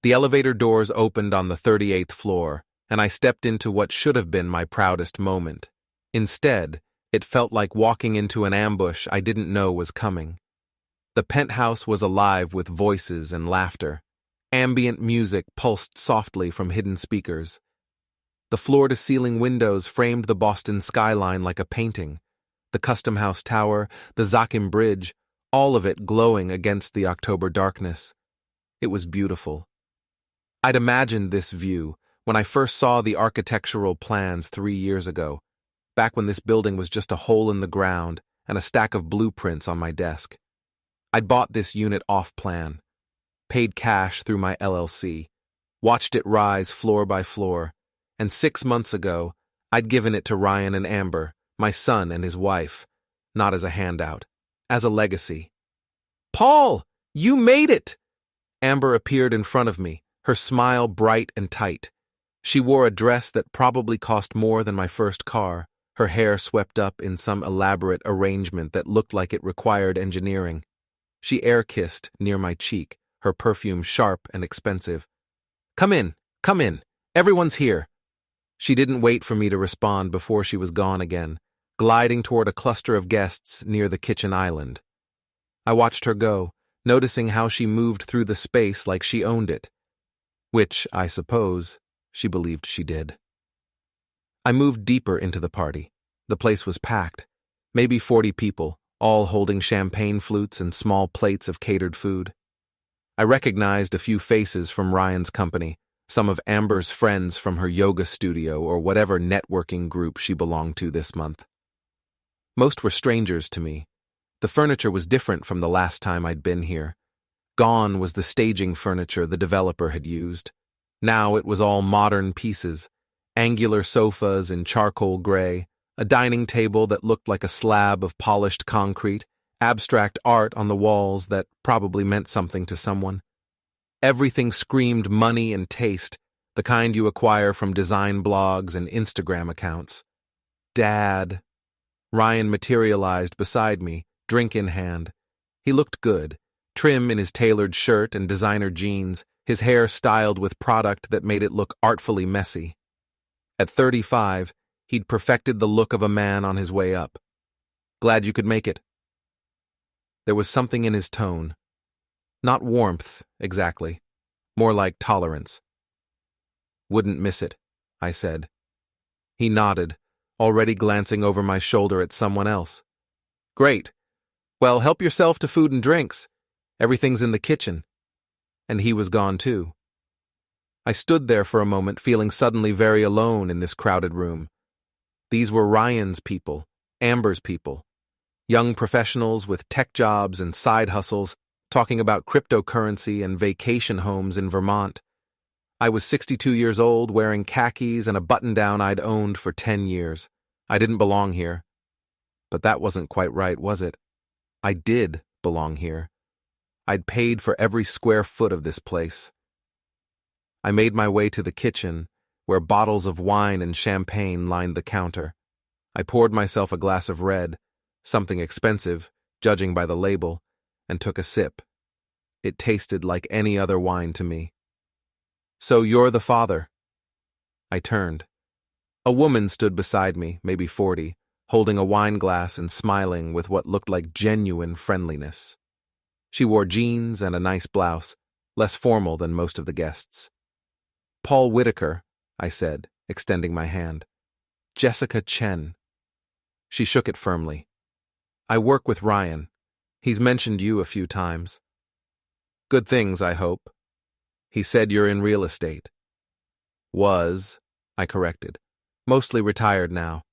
The elevator doors opened on the 38th floor, and I stepped into what should have been my proudest moment. Instead, it felt like walking into an ambush I didn't know was coming. The penthouse was alive with voices and laughter. Ambient music pulsed softly from hidden speakers. The floor-to-ceiling windows framed the Boston skyline like a painting. The Custom House Tower, the Zakim Bridge, all of it glowing against the October darkness. It was beautiful. I'd imagined this view when I first saw the architectural plans 3 years ago, back when this building was just a hole in the ground and a stack of blueprints on my desk. I'd bought this unit off-plan, paid cash through my LLC, watched it rise floor by floor, and 6 months ago, I'd given it to Ryan and Amber, my son and his wife, not as a handout, as a legacy. "Paul, you made it!" Amber appeared in front of me, her smile bright and tight. She wore a dress that probably cost more than my first car, her hair swept up in some elaborate arrangement that looked like it required engineering. She air-kissed near my cheek, her perfume sharp and expensive. Come in, everyone's here." She didn't wait for me to respond before she was gone again, gliding toward a cluster of guests near the kitchen island. I watched her go, noticing how she moved through the space like she owned it, which, I suppose, she believed she did. I moved deeper into the party. The place was packed, maybe 40 people, all holding champagne flutes and small plates of catered food. I recognized a few faces from Ryan's company, some of Amber's friends from her yoga studio or whatever networking group she belonged to this month. Most were strangers to me. The furniture was different from the last time I'd been here. Gone was the staging furniture the developer had used. Now it was all modern pieces, angular sofas in charcoal gray, a dining table that looked like a slab of polished concrete, abstract art on the walls that probably meant something to someone. Everything screamed money and taste, the kind you acquire from design blogs and Instagram accounts. Dad. Ryan materialized beside me, drink in hand. He looked good, trim in his tailored shirt and designer jeans, his hair styled with product that made it look artfully messy. At 35, he'd perfected the look of a man on his way up. "Glad you could make it." There was something in his tone. Not warmth, exactly. More like tolerance. "Wouldn't miss it," I said. He nodded, already glancing over my shoulder at someone else. "Great. Well, help yourself to food and drinks. Everything's in the kitchen." And he was gone too. I stood there for a moment, feeling suddenly very alone in this crowded room. These were Ryan's people, Amber's people. Young professionals with tech jobs and side hustles, talking about cryptocurrency and vacation homes in Vermont. I was 62 years old, wearing khakis and a button-down I'd owned for 10 years. I didn't belong here. But that wasn't quite right, was it? I did belong here. I'd paid for every square foot of this place. I made my way to the kitchen, where bottles of wine and champagne lined the counter. I poured myself a glass of red, something expensive, judging by the label, and took a sip. It tasted like any other wine to me. "So you're the father." I turned. A woman stood beside me, maybe 40, holding a wine glass and smiling with what looked like genuine friendliness. She wore jeans and a nice blouse, less formal than most of the guests. "Paul Whitaker," I said, extending my hand. "Jessica Chen." She shook it firmly. "I work with Ryan. He's mentioned you a few times." "Good things, I hope. He said you're in real estate." "Was," I corrected. "Mostly retired now.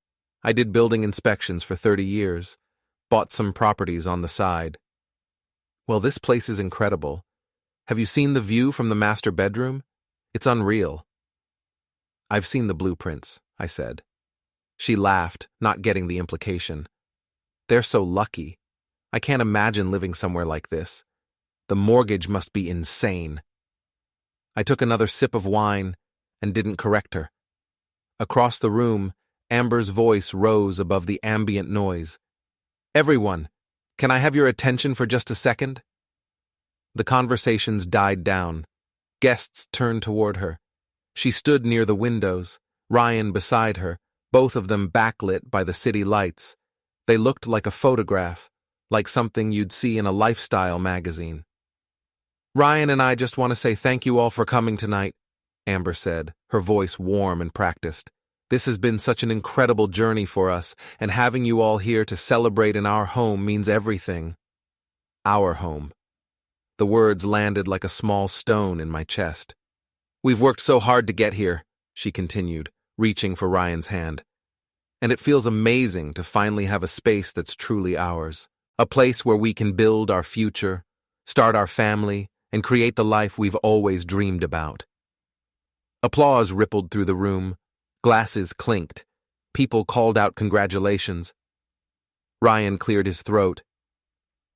I did building inspections for 30 years. Bought some properties on the side." "Well, this place is incredible. Have you seen the view from the master bedroom? It's unreal." "I've seen the blueprints," I said. She laughed, not getting the implication. "They're so lucky. I can't imagine living somewhere like this. The mortgage must be insane." I took another sip of wine and didn't correct her. Across the room, Amber's voice rose above the ambient noise. "Everyone, can I have your attention for just a second?" The conversations died down. Guests turned toward her. She stood near the windows, Ryan beside her, both of them backlit by the city lights. They looked like a photograph, like something you'd see in a lifestyle magazine. "Ryan and I just want to say thank you all for coming tonight," Amber said, her voice warm and practiced. "This has been such an incredible journey for us, and having you all here to celebrate in our home means everything." Our home. The words landed like a small stone in my chest. "We've worked so hard to get here," she continued, reaching for Ryan's hand. "And it feels amazing to finally have a space that's truly ours, a place where we can build our future, start our family, and create the life we've always dreamed about." Applause rippled through the room. Glasses clinked. People called out congratulations. Ryan cleared his throat.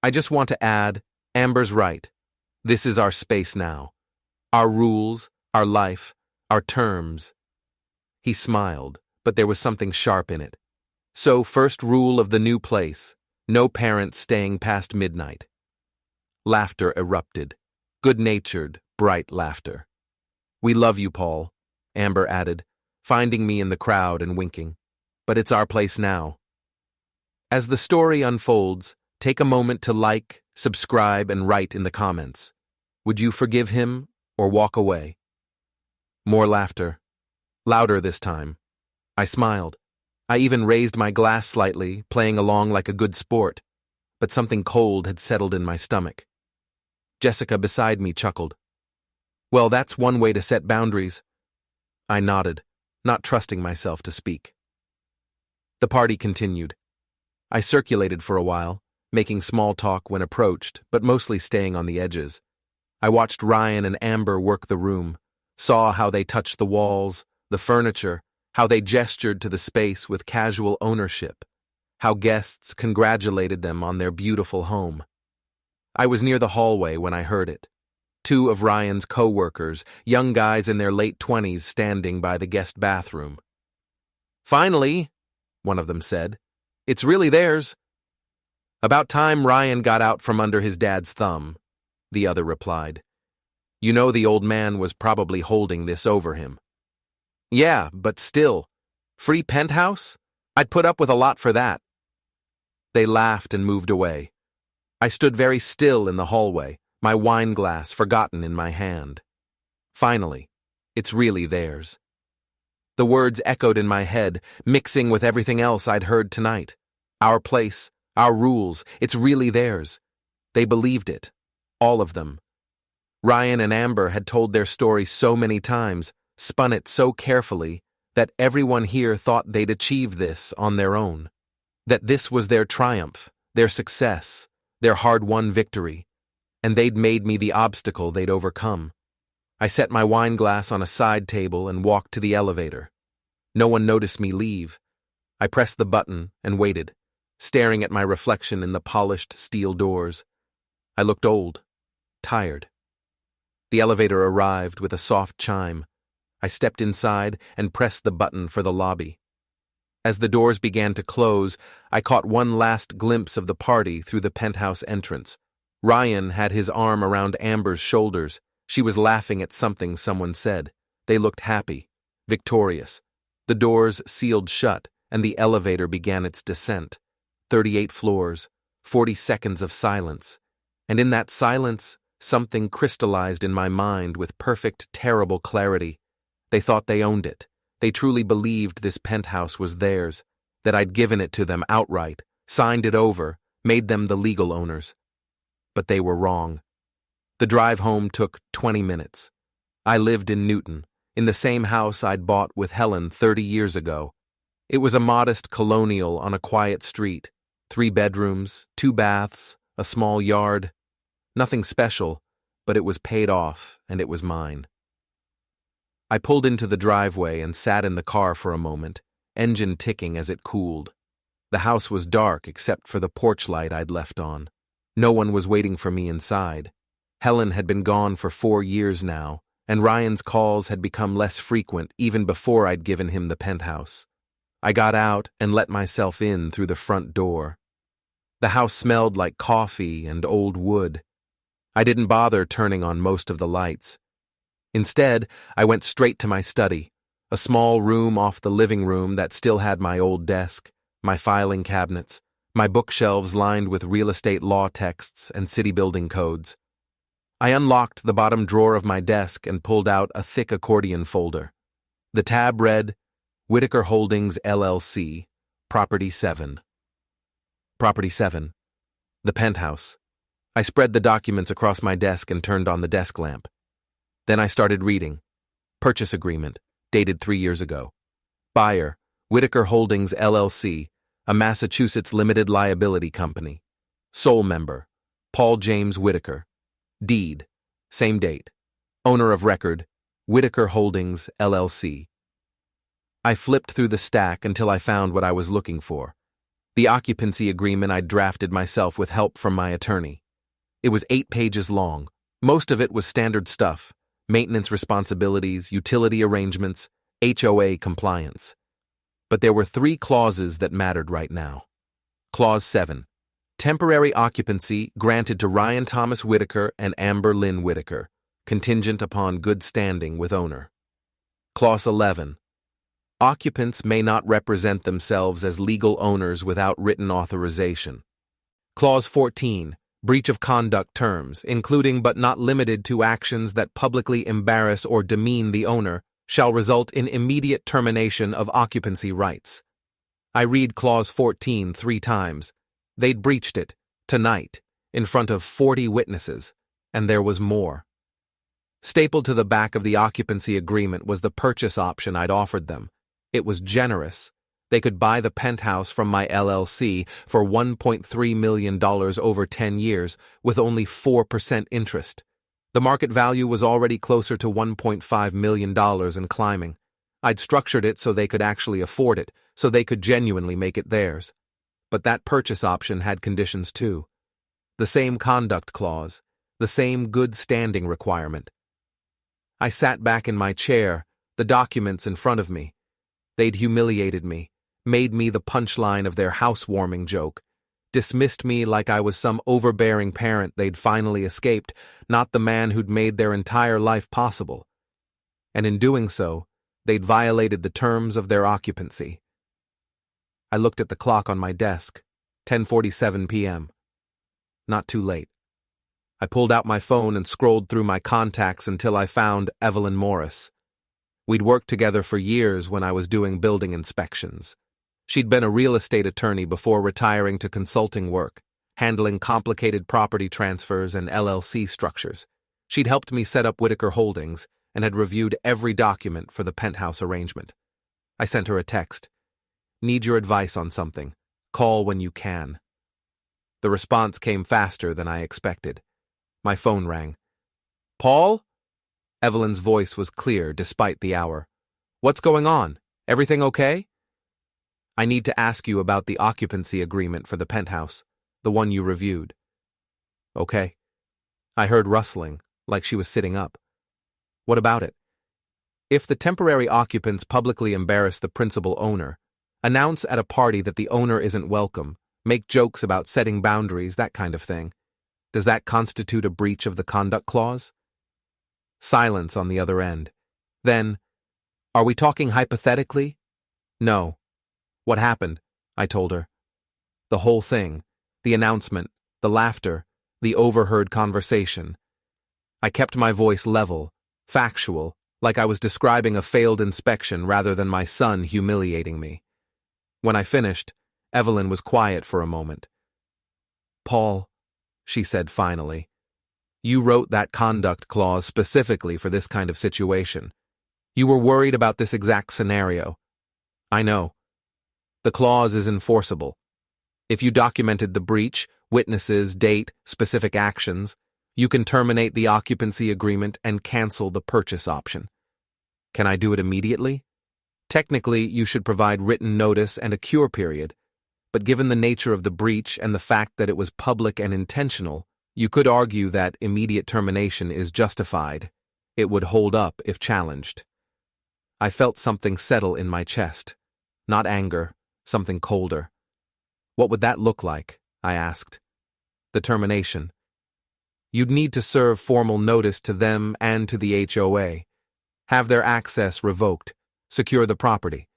"I just want to add, Amber's right. This is our space now. Our rules, our life, our terms." He smiled, but there was something sharp in it. "So, first rule of the new place, no parents staying past midnight." Laughter erupted. Good-natured, bright laughter. "We love you, Paul," Amber added, finding me in the crowd and winking. "But it's our place now." As the story unfolds, take a moment to like, subscribe, and write in the comments. Would you forgive him or walk away? More laughter. Louder this time. I smiled. I even raised my glass slightly, playing along like a good sport. But something cold had settled in my stomach. Jessica beside me chuckled. "Well, that's one way to set boundaries." I nodded, not trusting myself to speak. The party continued. I circulated for a while, making small talk when approached, but mostly staying on the edges. I watched Ryan and Amber work the room, saw how they touched the walls, the furniture, how they gestured to the space with casual ownership, how guests congratulated them on their beautiful home. I was near the hallway when I heard it. Two of Ryan's co-workers, young guys in their late 20s, standing by the guest bathroom. "Finally," one of them said. "It's really theirs." "About time Ryan got out from under his dad's thumb," the other replied. "You know the old man was probably holding this over him." "Yeah, but still. Free penthouse? I'd put up with a lot for that." They laughed and moved away. I stood very still in the hallway, my wine glass forgotten in my hand. Finally, it's really theirs. The words echoed in my head, mixing with everything else I'd heard tonight. Our place, our rules, it's really theirs. They believed it. All of them. Ryan and Amber had told their story so many times, spun it so carefully, that everyone here thought they'd achieve this on their own. That this was their triumph, their success, their hard-won victory, and they'd made me the obstacle they'd overcome. I set my wine glass on a side table and walked to the elevator. No one noticed me leave. I pressed the button and waited, staring at my reflection in the polished steel doors. I looked old, tired. The elevator arrived with a soft chime. I stepped inside and pressed the button for the lobby. As the doors began to close, I caught one last glimpse of the party through the penthouse entrance. Ryan had his arm around Amber's shoulders. She was laughing at something someone said. They looked happy, victorious. The doors sealed shut, and the elevator began its descent. 38 floors, 40 seconds of silence. And in that silence, something crystallized in my mind with perfect, terrible clarity. They thought they owned it. They truly believed this penthouse was theirs, that I'd given it to them outright, signed it over, made them the legal owners. But they were wrong. The drive home took 20 minutes. I lived in Newton, in the same house I'd bought with Helen 30 years ago. It was a modest colonial on a quiet street, 3 bedrooms, 2 baths, a small yard. Nothing special, but it was paid off, and it was mine. I pulled into the driveway and sat in the car for a moment, engine ticking as it cooled. The house was dark except for the porch light I'd left on. No one was waiting for me inside. Helen had been gone for 4 years now, and Ryan's calls had become less frequent even before I'd given him the penthouse. I got out and let myself in through the front door. The house smelled like coffee and old wood. I didn't bother turning on most of the lights. Instead, I went straight to my study, a small room off the living room that still had my old desk, my filing cabinets, my bookshelves lined with real estate law texts and city building codes. I unlocked the bottom drawer of my desk and pulled out a thick accordion folder. The tab read, Whitaker Holdings, LLC, Property 7. Property 7. The Penthouse. I spread the documents across my desk and turned on the desk lamp. Then I started reading. Purchase agreement, dated 3 years ago. Buyer, Whitaker Holdings, LLC, a Massachusetts limited liability company. Sole member, Paul James Whitaker. Deed, same date. Owner of record, Whitaker Holdings, LLC. I flipped through the stack until I found what I was looking for. The occupancy agreement I'd drafted myself with help from my attorney. It was 8 pages long. Most of it was standard stuff: maintenance responsibilities, utility arrangements, HOA compliance. But there were 3 clauses that mattered right now. Clause 7. Temporary occupancy granted to Ryan Thomas Whitaker and Amber Lynn Whitaker, contingent upon good standing with owner. Clause 11. Occupants may not represent themselves as legal owners without written authorization. Clause 14. Breach of conduct terms, including but not limited to actions that publicly embarrass or demean the owner, shall result in immediate termination of occupancy rights. I read Clause 14 3 times. They'd breached it, tonight, in front of 40 witnesses, and there was more. Stapled to the back of the occupancy agreement was the purchase option I'd offered them. It was generous. They could buy the penthouse from my LLC for $1.3 million over 10 years with only 4% interest. The market value was already closer to $1.5 million and climbing. I'd structured it so they could actually afford it, so they could genuinely make it theirs. But that purchase option had conditions too. The same conduct clause, the same good standing requirement. I sat back in my chair, the documents in front of me. They'd humiliated me, made me the punchline of their housewarming joke, dismissed me like I was some overbearing parent they'd finally escaped, not the man who'd made their entire life possible. And in doing so, they'd violated the terms of their occupancy. I looked at the clock on my desk, 10:47 p.m. Not too late. I pulled out my phone and scrolled through my contacts until I found Evelyn Morris. We'd worked together for years when I was doing building inspections. She'd been a real estate attorney before retiring to consulting work, handling complicated property transfers and LLC structures. She'd helped me set up Whitaker Holdings and had reviewed every document for the penthouse arrangement. I sent her a text. Need your advice on something. Call when you can. The response came faster than I expected. My phone rang. Paul? Evelyn's voice was clear despite the hour. What's going on? Everything okay? I need to ask you about the occupancy agreement for the penthouse, the one you reviewed. Okay. I heard rustling, like she was sitting up. What about it? If the temporary occupants publicly embarrass the principal owner, announce at a party that the owner isn't welcome, make jokes about setting boundaries, that kind of thing, does that constitute a breach of the conduct clause? Silence on the other end. Then, are we talking hypothetically? No. What happened? I told her. The whole thing, the announcement, the laughter, the overheard conversation. I kept my voice level, factual, like I was describing a failed inspection rather than my son humiliating me. When I finished, Evelyn was quiet for a moment. Paul, she said finally, you wrote that conduct clause specifically for this kind of situation. You were worried about this exact scenario. I know. The clause is enforceable. If you documented the breach, witnesses, date, specific actions, you can terminate the occupancy agreement and cancel the purchase option. Can I do it immediately? Technically, you should provide written notice and a cure period, but given the nature of the breach and the fact that it was public and intentional, you could argue that immediate termination is justified. It would hold up if challenged. I felt something settle in my chest. Not anger, something colder. What would that look like? I asked. The termination. You'd need to serve formal notice to them and to the HOA. Have their access revoked. Secure the property.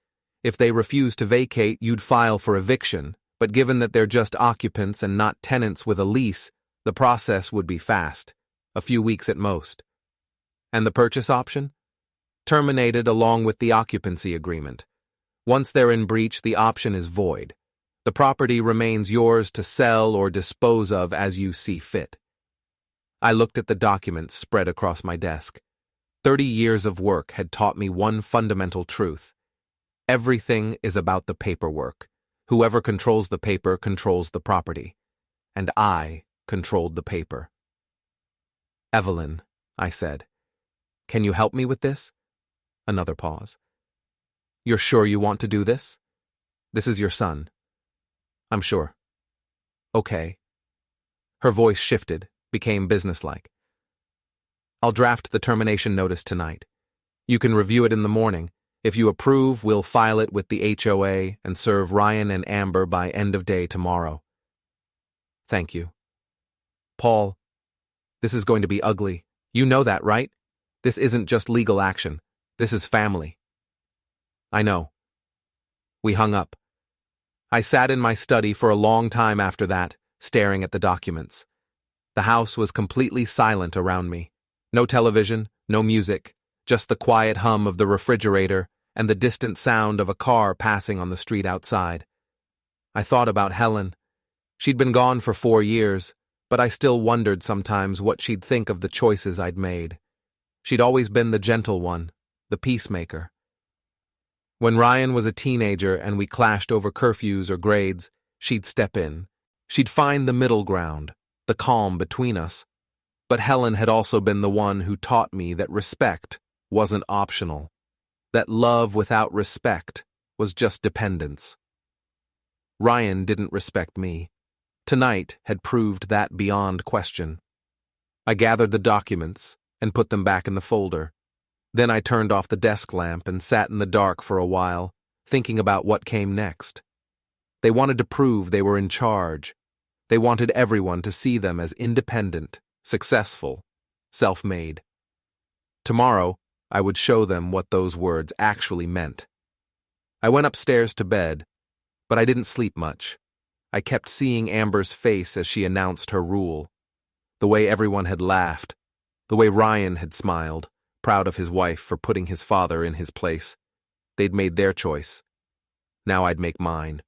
If they refuse to vacate, you'd file for eviction, but given that they're just occupants and not tenants with a lease, the process would be fast, a few weeks at most. And the purchase option? Terminated along with the occupancy agreement. Once they're in breach, the option is void. The property remains yours to sell or dispose of as you see fit. I looked at the documents spread across my desk. 30 years of work had taught me one fundamental truth. Everything is about the paperwork. Whoever controls the paper controls the property. And I controlled the paper. "Evelyn," I said, "can you help me with this?" Another pause. "You're sure you want to do this? This is your son." "I'm sure." "Okay." Her voice shifted, became businesslike. "I'll draft the termination notice tonight. You can review it in the morning. If you approve, we'll file it with the HOA and serve Ryan and Amber by end of day tomorrow." "Thank you." "Paul, this is going to be ugly. You know that, right? This isn't just legal action. This is family." "I know." We hung up. I sat in my study for a long time after that, staring at the documents. The house was completely silent around me. No television, no music, just the quiet hum of the refrigerator and the distant sound of a car passing on the street outside. I thought about Helen. She'd been gone for 4 years, but I still wondered sometimes what she'd think of the choices I'd made. She'd always been the gentle one, the peacemaker. When Ryan was a teenager and we clashed over curfews or grades, she'd step in. She'd find the middle ground, the calm between us. But Helen had also been the one who taught me that respect wasn't optional, that love without respect was just dependence. Ryan didn't respect me. Tonight had proved that beyond question. I gathered the documents and put them back in the folder. Then I turned off the desk lamp and sat in the dark for a while, thinking about what came next. They wanted to prove they were in charge. They wanted everyone to see them as independent, successful, self-made. Tomorrow, I would show them what those words actually meant. I went upstairs to bed, but I didn't sleep much. I kept seeing Amber's face as she announced her rule. The way everyone had laughed, the way Ryan had smiled, proud of his wife for putting his father in his place. They'd made their choice. Now I'd make mine.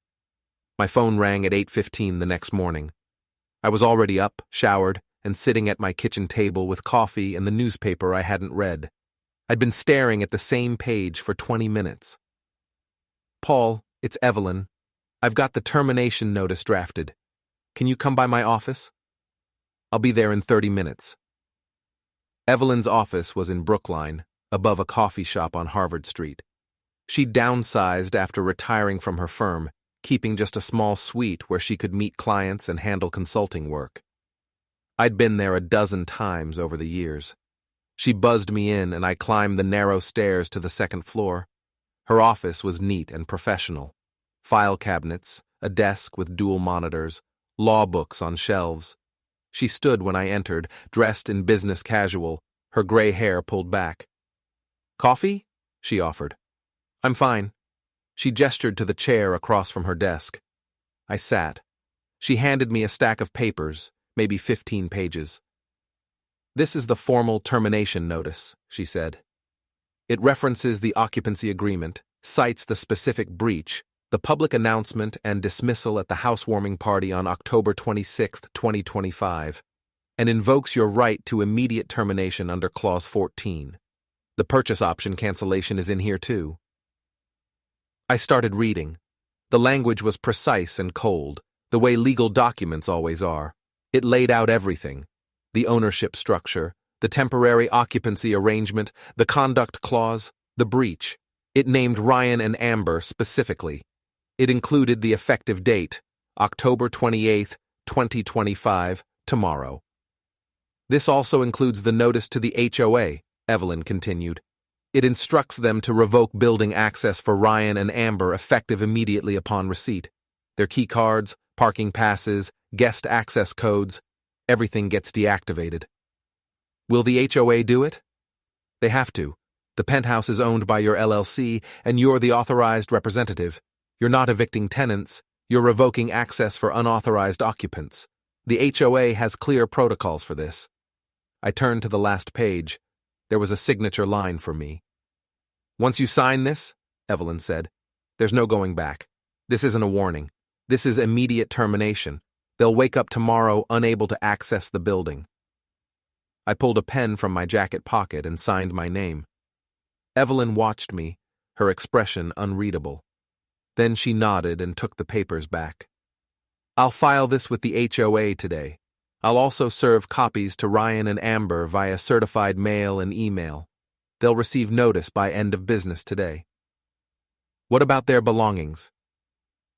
My phone rang at 8:15 the next morning. I was already up, showered, and sitting at my kitchen table with coffee and the newspaper I hadn't read. I'd been staring at the same page for 20 minutes. "Paul, it's Evelyn. I've got the termination notice drafted. Can you come by my office?" "I'll be there in 30 minutes. Evelyn's office was in Brookline, above a coffee shop on Harvard Street. She'd downsized after retiring from her firm, keeping just a small suite where she could meet clients and handle consulting work. I'd been there a dozen times over the years. She buzzed me in and I climbed the narrow stairs to the second floor. Her office was neat and professional. File cabinets, a desk with dual monitors, law books on shelves. She stood when I entered, dressed in business casual, her gray hair pulled back. "Coffee?" she offered. "I'm fine." She gestured to the chair across from her desk. I sat. She handed me a stack of papers, maybe 15 pages. "This is the formal termination notice," she said. "It references the occupancy agreement, cites the specific breach, the public announcement and dismissal at the housewarming party on October 26, 2025, and invokes your right to immediate termination under Clause 14. The purchase option cancellation is in here too." I started reading. The language was precise and cold, the way legal documents always are. It laid out everything: the ownership structure, the temporary occupancy arrangement, the conduct clause, the breach. It named Ryan and Amber specifically. It included the effective date, October 28, 2025, tomorrow. "This also includes the notice to the HOA," Evelyn continued. "It instructs them to revoke building access for Ryan and Amber effective immediately upon receipt. Their key cards, parking passes, guest access codes, everything gets deactivated. Will the HOA do it? They have to. The Penthouse is owned by your LLC, and you're the authorized representative. You're not evicting tenants, you're revoking access for unauthorized occupants. The HOA has clear protocols for this. I turned to the last page. There was a signature line for me. Once you sign this, Evelyn said, there's no going back. This isn't a warning. This is immediate termination. They'll wake up tomorrow unable to access the building. I pulled a pen from my jacket pocket and signed my name. Evelyn watched me, her expression unreadable. Then she nodded and took the papers back. I'll file this with the HOA today. I'll also serve copies to Ryan and Amber via certified mail and email. They'll receive notice by end of business today. What about their belongings?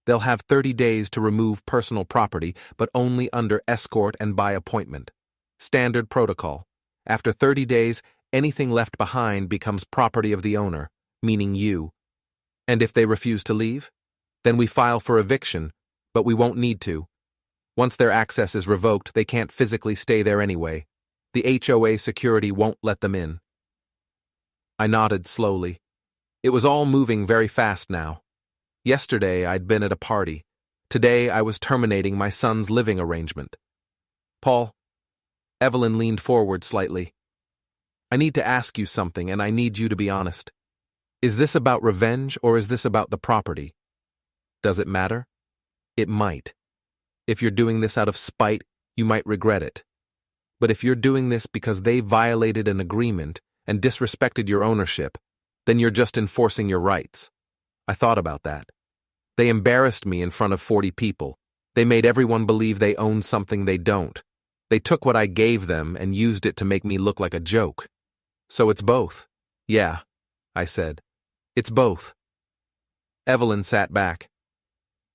They'll have 30 days to remove personal property, but only under escort and by appointment. Standard protocol. After 30 days, anything left behind becomes property of the owner, meaning you. And if they refuse to leave? Then we file for eviction, but we won't need to. Once their access is revoked, they can't physically stay there anyway. The HOA security won't let them in. I nodded slowly. It was all moving very fast now. Yesterday, I'd been at a party. Today, I was terminating my son's living arrangement. Paul, Evelyn leaned forward slightly. I need to ask you something, and I need you to be honest. Is this about revenge, or is this about the property? Does it matter? It might. If you're doing this out of spite, you might regret it. But if you're doing this because they violated an agreement and disrespected your ownership, then you're just enforcing your rights. I thought about that. They embarrassed me in front of 40 people. They made everyone believe they owned something they don't. They took what I gave them and used it to make me look like a joke. So it's both. Yeah, I said. It's both. Evelyn sat back.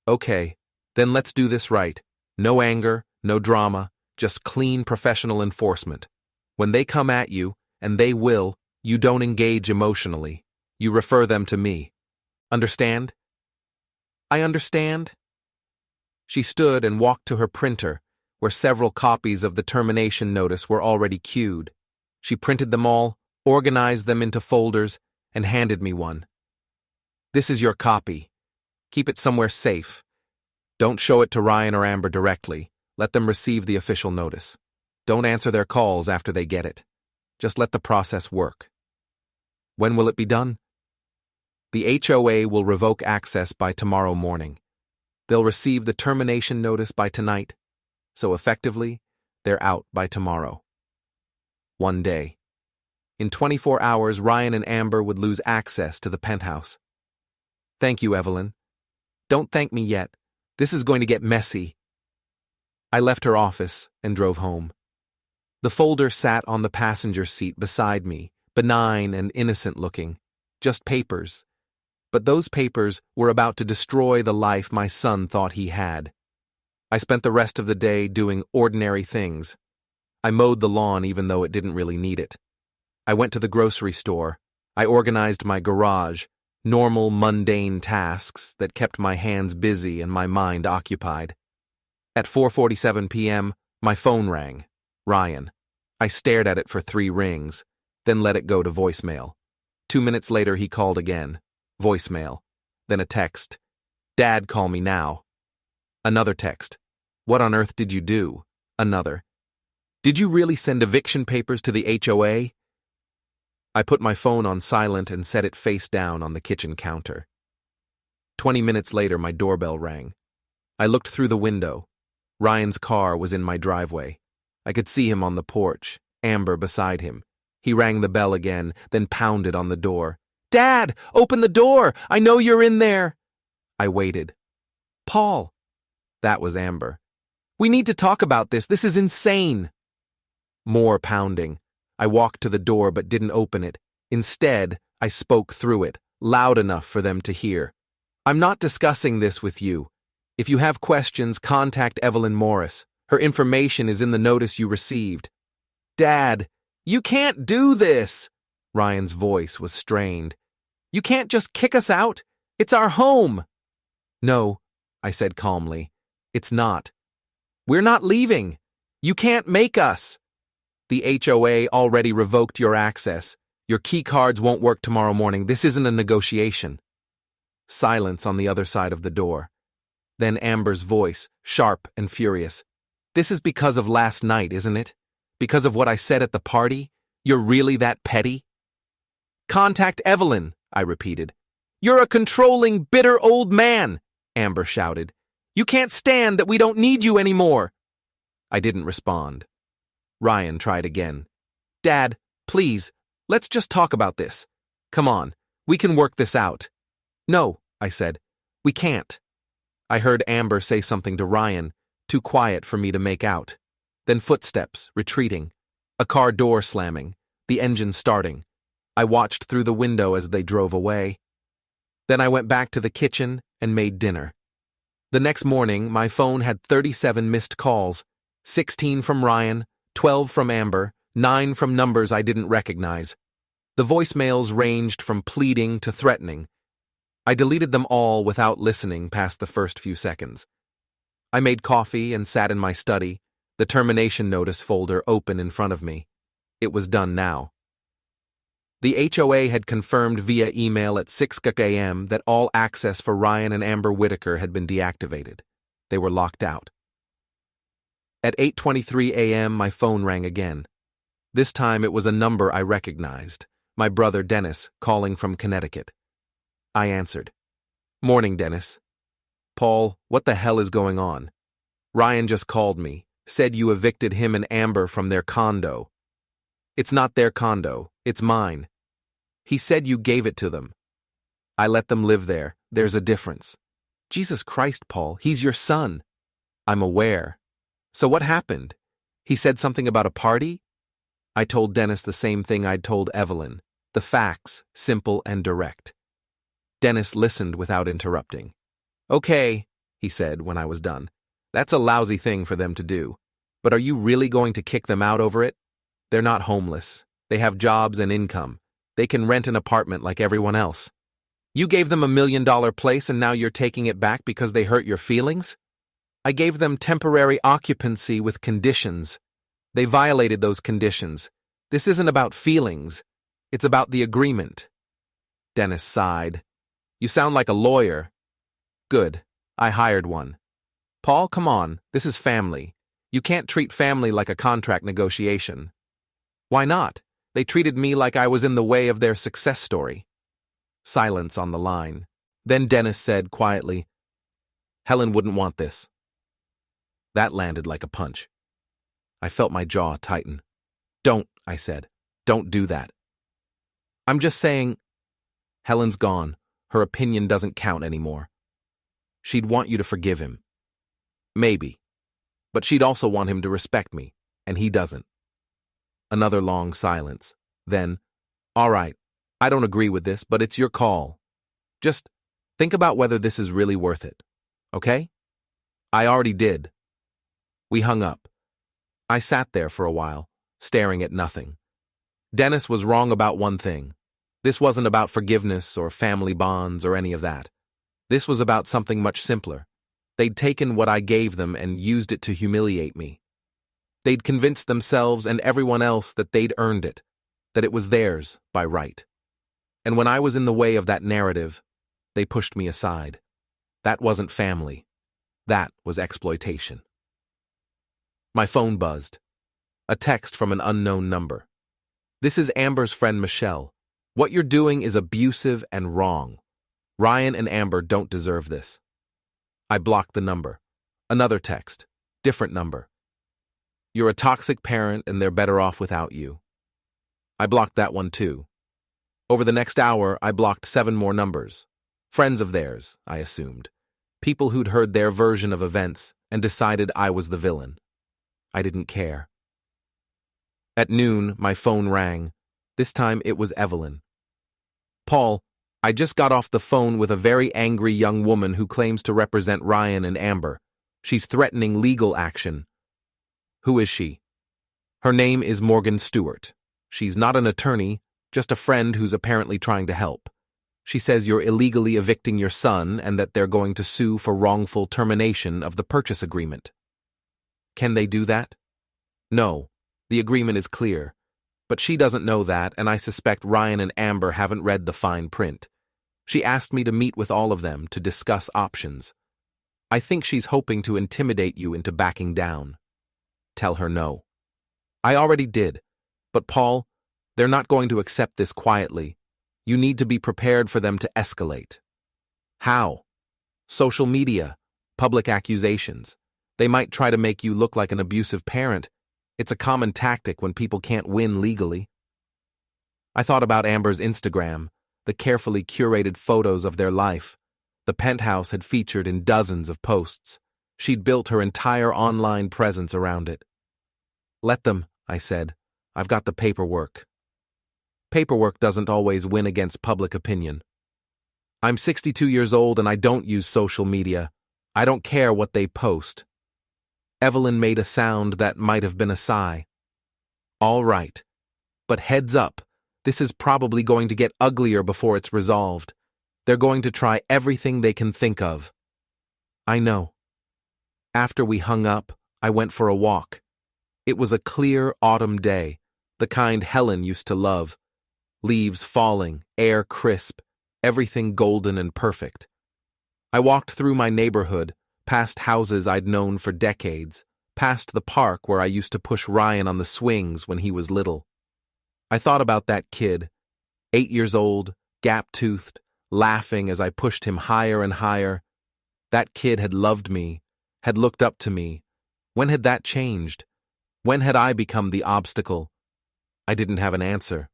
Okay, then let's do this right. No anger, no drama, just clean professional enforcement. When they come at you, and they will, you don't engage emotionally. You refer them to me. Understand? I understand. She stood and walked to her printer, where several copies of the termination notice were already queued. She printed them all, organized them into folders, and handed me one. This is your copy. Keep it somewhere safe. Don't show it to Ryan or Amber directly. Let them receive the official notice. Don't answer their calls after they get it. Just let the process work. When will it be done? The HOA will revoke access by tomorrow morning. They'll receive the termination notice by tonight, so effectively, they're out by tomorrow. One day. In 24 hours, Ryan and Amber would lose access to the penthouse. Thank you, Evelyn. Don't thank me yet. This is going to get messy. I left her office and drove home. The folder sat on the passenger seat beside me, benign and innocent looking. Just papers. But those papers were about to destroy the life my son thought he had. I spent the rest of the day doing ordinary things. I mowed the lawn even though it didn't really need it. I went to the grocery store. I organized my garage, normal, mundane tasks that kept my hands busy and my mind occupied. At 4:47 p.m., my phone rang. Ryan. I stared at it for 3 rings, then let it go to voicemail. 2 minutes later, he called again. Voicemail. Then a text. Dad, call me now. Another text. What on earth did you do? Another. Did you really send eviction papers to the HOA? I put my phone on silent and set it face down on the kitchen counter. 20 minutes later, my doorbell rang. I looked through the window. Ryan's car was in my driveway. I could see him on the porch, Amber beside him. He rang the bell again, then pounded on the door. Dad, open the door! I know you're in there! I waited. Paul. That was Amber. We need to talk about this. This is insane. More pounding. I walked to the door but didn't open it. Instead, I spoke through it, loud enough for them to hear. I'm not discussing this with you. If you have questions, contact Evelyn Morris. Her information is in the notice you received. Dad, you can't do this! Ryan's voice was strained. You can't just kick us out. It's our home. No, I said calmly. It's not. We're not leaving. You can't make us! The HOA already revoked your access. Your key cards won't work tomorrow morning. This isn't a negotiation. Silence on the other side of the door. Then Amber's voice, sharp and furious. This is because of last night, isn't it? Because of what I said at the party? You're really that petty? Contact Evelyn, I repeated. You're a controlling, bitter old man, Amber shouted. You can't stand that we don't need you anymore. I didn't respond. Ryan tried again. Dad, please, let's just talk about this. Come on, we can work this out. No, I said, we can't. I heard Amber say something to Ryan, too quiet for me to make out. Then footsteps, retreating. A car door slamming, the engine starting. I watched through the window as they drove away. Then I went back to the kitchen and made dinner. The next morning, my phone had 37 missed calls, 16 from Ryan, 12 from Amber, 9 from numbers I didn't recognize. The voicemails ranged from pleading to threatening. I deleted them all without listening past the first few seconds. I made coffee and sat in my study, the termination notice folder open in front of me. It was done now. The HOA had confirmed via email at 6 a.m. that all access for Ryan and Amber Whitaker had been deactivated. They were locked out. At 8:23 a.m., my phone rang again. This time it was a number I recognized, my brother Dennis, calling from Connecticut. I answered. Morning, Dennis. Paul, what the hell is going on? Ryan just called me, said you evicted him and Amber from their condo. It's not their condo, it's mine. He said you gave it to them. I let them live there. There's a difference. Jesus Christ, Paul, he's your son. I'm aware. So what happened? He said something about a party? I told Dennis the same thing I'd told Evelyn. The facts, simple and direct. Dennis listened without interrupting. Okay, he said when I was done. That's a lousy thing for them to do. But are you really going to kick them out over it? They're not homeless. They have jobs and income. They can rent an apartment like everyone else. You gave them $1 million place and now you're taking it back because they hurt your feelings? I gave them temporary occupancy with conditions. They violated those conditions. This isn't about feelings. It's about the agreement. Dennis sighed. You sound like a lawyer. Good. I hired one. Paul, come on. This is family. You can't treat family like a contract negotiation. Why not? They treated me like I was in the way of their success story. Silence on the line. Then Dennis said quietly, Helen wouldn't want this. That landed like a punch. I felt my jaw tighten. Don't, I said. Don't do that. I'm just saying, Helen's gone. Her opinion doesn't count anymore. She'd want you to forgive him. Maybe. But she'd also want him to respect me, and he doesn't. Another long silence. Then, all right, I don't agree with this, but it's your call. Just think about whether this is really worth it, okay? I already did. We hung up. I sat there for a while, staring at nothing. Dennis was wrong about one thing. This wasn't about forgiveness or family bonds or any of that. This was about something much simpler. They'd taken what I gave them and used it to humiliate me. They'd convinced themselves and everyone else that they'd earned it, that it was theirs by right. And when I was in the way of that narrative, they pushed me aside. That wasn't family. That was exploitation. My phone buzzed. A text from an unknown number. This is Amber's friend Michelle. What you're doing is abusive and wrong. Ryan and Amber don't deserve this. I blocked the number. Another text. Different number. You're a toxic parent and they're better off without you. I blocked that one too. Over the next hour, I blocked 7 more numbers. Friends of theirs, I assumed. People who'd heard their version of events and decided I was the villain. I didn't care. At noon, my phone rang. This time it was Evelyn. Paul, I just got off the phone with a very angry young woman who claims to represent Ryan and Amber. She's threatening legal action. Who is she? Her name is Morgan Stewart. She's not an attorney, just a friend who's apparently trying to help. She says you're illegally evicting your son and that they're going to sue for wrongful termination of the purchase agreement. Can they do that? No, the agreement is clear. But she doesn't know that, and I suspect Ryan and Amber haven't read the fine print. She asked me to meet with all of them to discuss options. I think she's hoping to intimidate you into backing down. Tell her no. I already did. But Paul, they're not going to accept this quietly. You need to be prepared for them to escalate. How? Social media, public accusations. They might try to make you look like an abusive parent. It's a common tactic when people can't win legally. I thought about Amber's Instagram, the carefully curated photos of their life. The Penthouse had featured in dozens of posts. She'd built her entire online presence around it. Let them, I said. I've got the paperwork. Paperwork doesn't always win against public opinion. I'm 62 years old and I don't use social media. I don't care what they post. Evelyn made a sound that might have been a sigh. All right. But heads up, this is probably going to get uglier before it's resolved. They're going to try everything they can think of. I know. After we hung up, I went for a walk. It was a clear autumn day, the kind Helen used to love. Leaves falling, air crisp, everything golden and perfect. I walked through my neighborhood, past houses I'd known for decades, past the park where I used to push Ryan on the swings when he was little. I thought about that kid, 8 years old, gap-toothed, laughing as I pushed him higher and higher. That kid had loved me, had looked up to me. When had that changed? When had I become the obstacle? I didn't have an answer.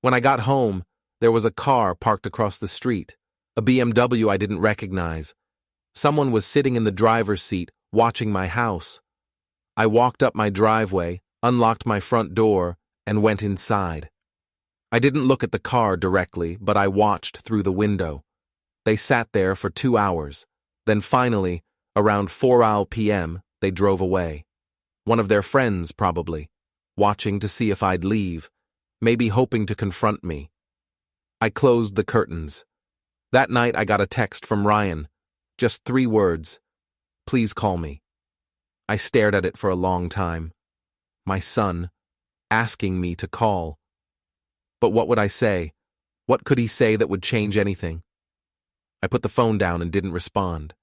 When I got home, there was a car parked across the street, a BMW I didn't recognize. Someone was sitting in the driver's seat, watching my house. I walked up my driveway, unlocked my front door, and went inside. I didn't look at the car directly, but I watched through the window. They sat there for 2 hours. Then finally, around 4 p.m., they drove away. One of their friends, probably, watching to see if I'd leave, maybe hoping to confront me. I closed the curtains. That night I got a text from Ryan. Just 3 words. Please call me. I stared at it for a long time. My son, asking me to call. But what would I say? What could he say that would change anything? I put the phone down and didn't respond.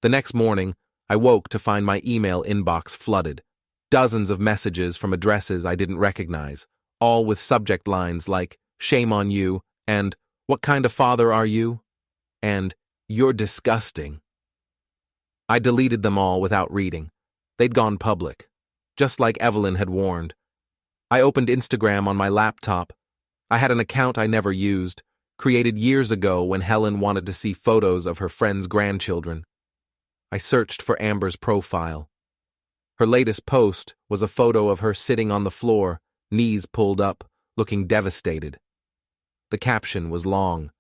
The next morning, I woke to find my email inbox flooded. Dozens of messages from addresses I didn't recognize, all with subject lines like, "Shame on you," and "What kind of father are you?" and "You're disgusting." I deleted them all without reading. They'd gone public, just like Evelyn had warned. I opened Instagram on my laptop. I had an account I never used, created years ago when Helen wanted to see photos of her friends' grandchildren. I searched for Amber's profile. Her latest post was a photo of her sitting on the floor, knees pulled up, looking devastated. The caption was long.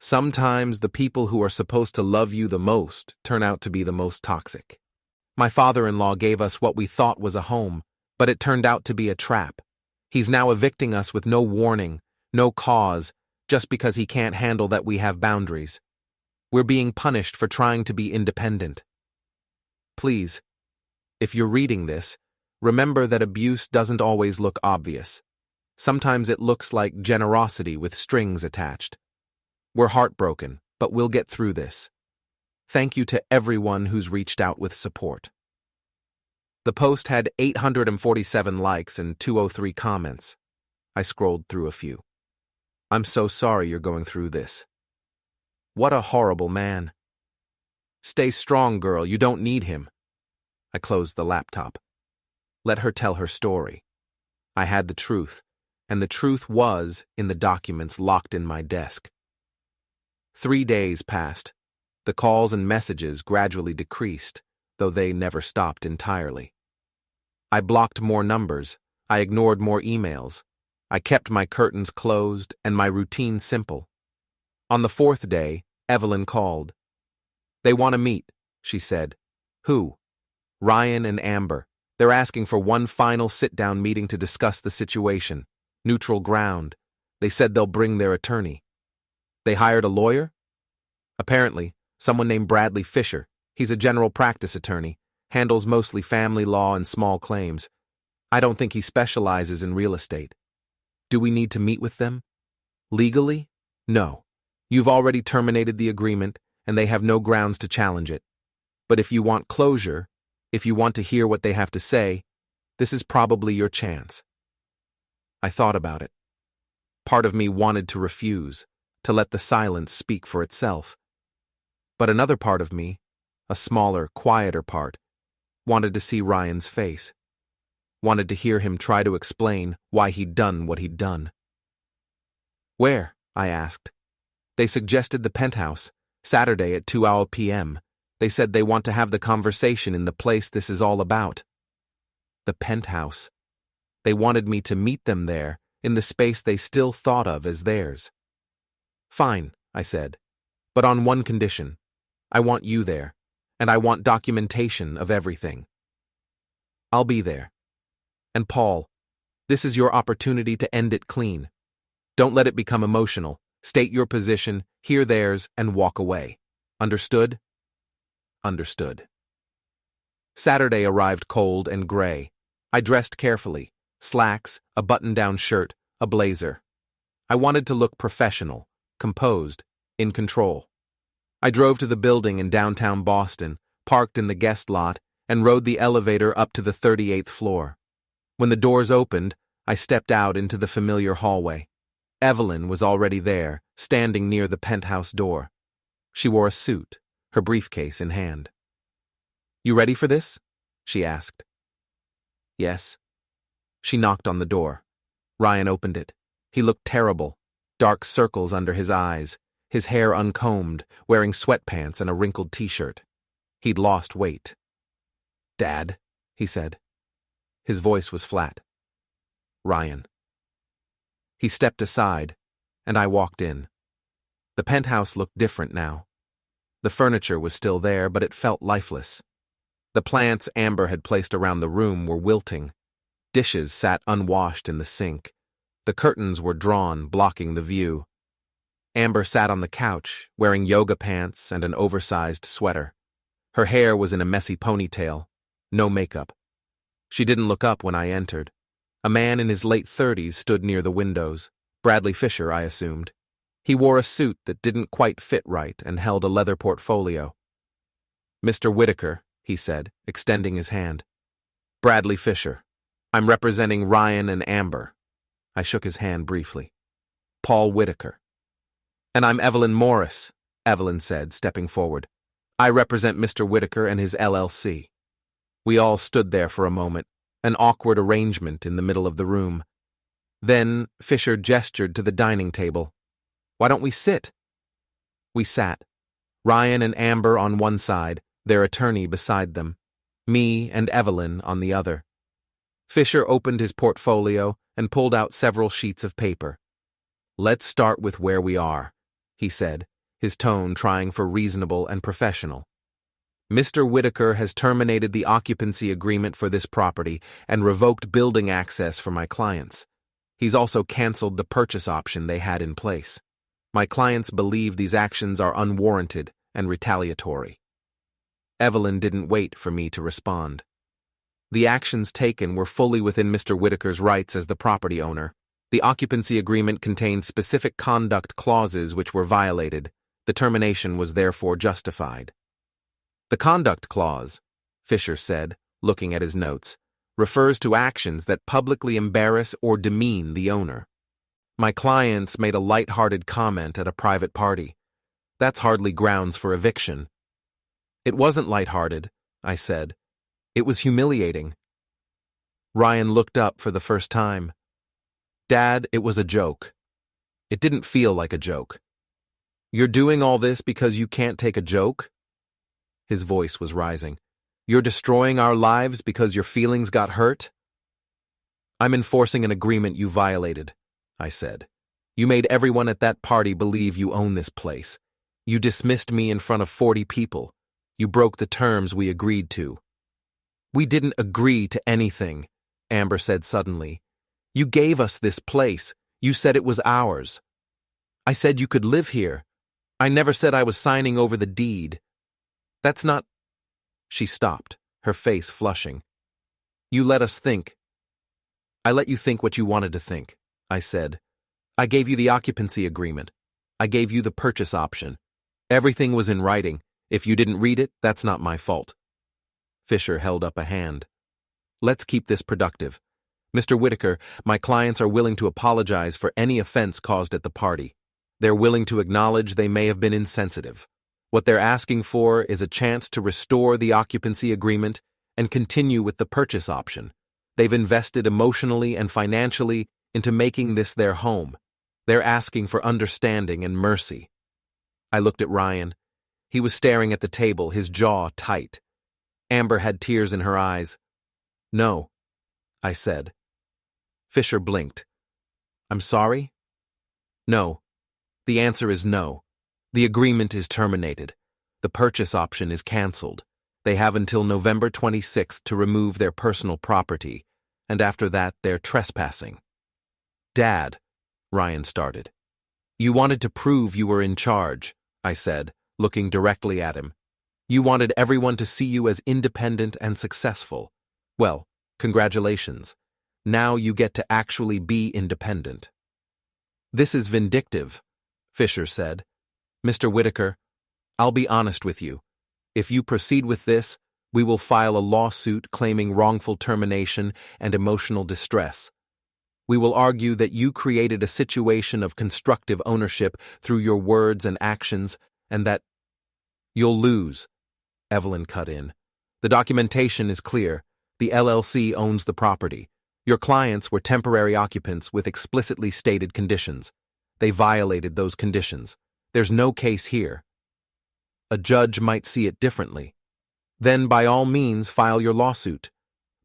Sometimes the people who are supposed to love you the most turn out to be the most toxic. My father-in-law gave us what we thought was a home, but it turned out to be a trap. He's now evicting us with no warning, no cause, just because he can't handle that we have boundaries. We're being punished for trying to be independent. Please, if you're reading this, remember that abuse doesn't always look obvious. Sometimes it looks like generosity with strings attached. We're heartbroken, but we'll get through this. Thank you to everyone who's reached out with support. The post had 847 likes and 203 comments. I scrolled through a few. I'm so sorry you're going through this. What a horrible man. Stay strong, girl, you don't need him. I closed the laptop. Let her tell her story. I had the truth, and the truth was in the documents locked in my desk. 3 days passed. The calls and messages gradually decreased, though they never stopped entirely. I blocked more numbers. I ignored more emails. I kept my curtains closed and my routine simple. On the 4th day, Evelyn called. They want to meet, she said. Who? Ryan and Amber. They're asking for one final sit-down meeting to discuss the situation. Neutral ground. They said they'll bring their attorney. They hired a lawyer? Apparently, someone named Bradley Fisher. He's a general practice attorney. handles mostly family law and small claims. I don't think he specializes in real estate. Do we need to meet with them? Legally? No. You've already terminated the agreement, and they have no grounds to challenge it. But if you want closure, if you want to hear what they have to say, this is probably your chance. I thought about it. Part of me wanted to refuse, to let the silence speak for itself. But another part of me, a smaller, quieter part, wanted to see Ryan's face. Wanted to hear him try to explain why he'd done what he'd done. Where? I asked. They suggested the Penthouse, Saturday at 2 p.m. They said they want to have the conversation in the place this is all about. The Penthouse. They wanted me to meet them there, in the space they still thought of as theirs. Fine, I said, but on one condition. I want you there, and I want documentation of everything. I'll be there. And Paul, this is your opportunity to end it clean. Don't let it become emotional. State your position, hear theirs, and walk away. Understood? Understood. Saturday arrived cold and gray. I dressed carefully. Slacks, a button-down shirt, a blazer. I wanted to look professional, composed, in control. I drove to the building in downtown Boston, parked in the guest lot, and rode the elevator up to the 38th floor. When the doors opened, I stepped out into the familiar hallway. Evelyn was already there, standing near the penthouse door. She wore a suit, her briefcase in hand. You ready for this? She asked. Yes. She knocked on the door. Ryan opened it. He looked terrible, dark circles under his eyes, his hair uncombed, wearing sweatpants and a wrinkled t-shirt. He'd lost weight. Dad, he said. His voice was flat. Ryan. He stepped aside, and I walked in. The penthouse looked different now. The furniture was still there, but it felt lifeless. The plants Amber had placed around the room were wilting. Dishes sat unwashed in the sink. The curtains were drawn, blocking the view. Amber sat on the couch, wearing yoga pants and an oversized sweater. Her hair was in a messy ponytail. No makeup. She didn't look up when I entered. A man in his late 30s stood near the windows. Bradley Fisher, I assumed. He wore a suit that didn't quite fit right and held a leather portfolio. Mr. Whitaker, he said, extending his hand. Bradley Fisher. I'm representing Ryan and Amber. I shook his hand briefly. Paul Whitaker. And I'm Evelyn Morris, Evelyn said, stepping forward. I represent Mr. Whitaker and his LLC. We all stood there for a moment, an awkward arrangement in the middle of the room. Then Fisher gestured to the dining table. Why don't we sit? We sat. Ryan and Amber on one side, their attorney beside them. Me and Evelyn on the other. Fisher opened his portfolio and pulled out several sheets of paper. Let's start with where we are, he said, his tone trying for reasonable and professional. Mr. Whitaker has terminated the occupancy agreement for this property and revoked building access for my clients. He's also canceled the purchase option they had in place. My clients believe these actions are unwarranted and retaliatory. Evelyn didn't wait for me to respond. The actions taken were fully within Mr. Whitaker's rights as the property owner. The occupancy agreement contained specific conduct clauses which were violated. The termination was therefore justified. The conduct clause, Fisher said, looking at his notes, refers to actions that publicly embarrass or demean the owner. My clients made a light-hearted comment at a private party. That's hardly grounds for eviction. It wasn't light-hearted, I said. It was humiliating. Ryan looked up for the first time. Dad, it was a joke. It didn't feel like a joke. You're doing all this because you can't take a joke? His voice was rising. You're destroying our lives because your feelings got hurt? I'm enforcing an agreement you violated, I said. You made everyone at that party believe you own this place. You dismissed me in front of 40 people. You broke the terms we agreed to. We didn't agree to anything, Amber said suddenly. You gave us this place. You said it was ours. I said you could live here. I never said I was signing over the deed. That's not... She stopped, her face flushing. You let us think. I let you think what you wanted to think, I said. I gave you the occupancy agreement. I gave you the purchase option. Everything was in writing. If you didn't read it, that's not my fault. Fisher held up a hand. Let's keep this productive. Mr. Whitaker, my clients are willing to apologize for any offense caused at the party. They're willing to acknowledge they may have been insensitive. What they're asking for is a chance to restore the occupancy agreement and continue with the purchase option. They've invested emotionally and financially into making this their home. They're asking for understanding and mercy. I looked at Ryan. He was staring at the table, his jaw tight. Amber had tears in her eyes. No, I said. Fisher blinked. I'm sorry? No. The answer is no. The agreement is terminated. The purchase option is canceled. They have until November 26th to remove their personal property, and after that, they're trespassing. Dad, Ryan started. You wanted to prove you were in charge, I said, looking directly at him. You wanted everyone to see you as independent and successful. Well, congratulations. Now you get to actually be independent. This is vindictive, Fisher said. Mr. Whitaker, I'll be honest with you. If you proceed with this, we will file a lawsuit claiming wrongful termination and emotional distress. We will argue that you created a situation of constructive ownership through your words and actions, and that you'll lose, Evelyn cut in. The documentation is clear. The LLC owns the property. Your clients were temporary occupants with explicitly stated conditions. They violated those conditions. There's no case here. A judge might see it differently. Then by all means file your lawsuit.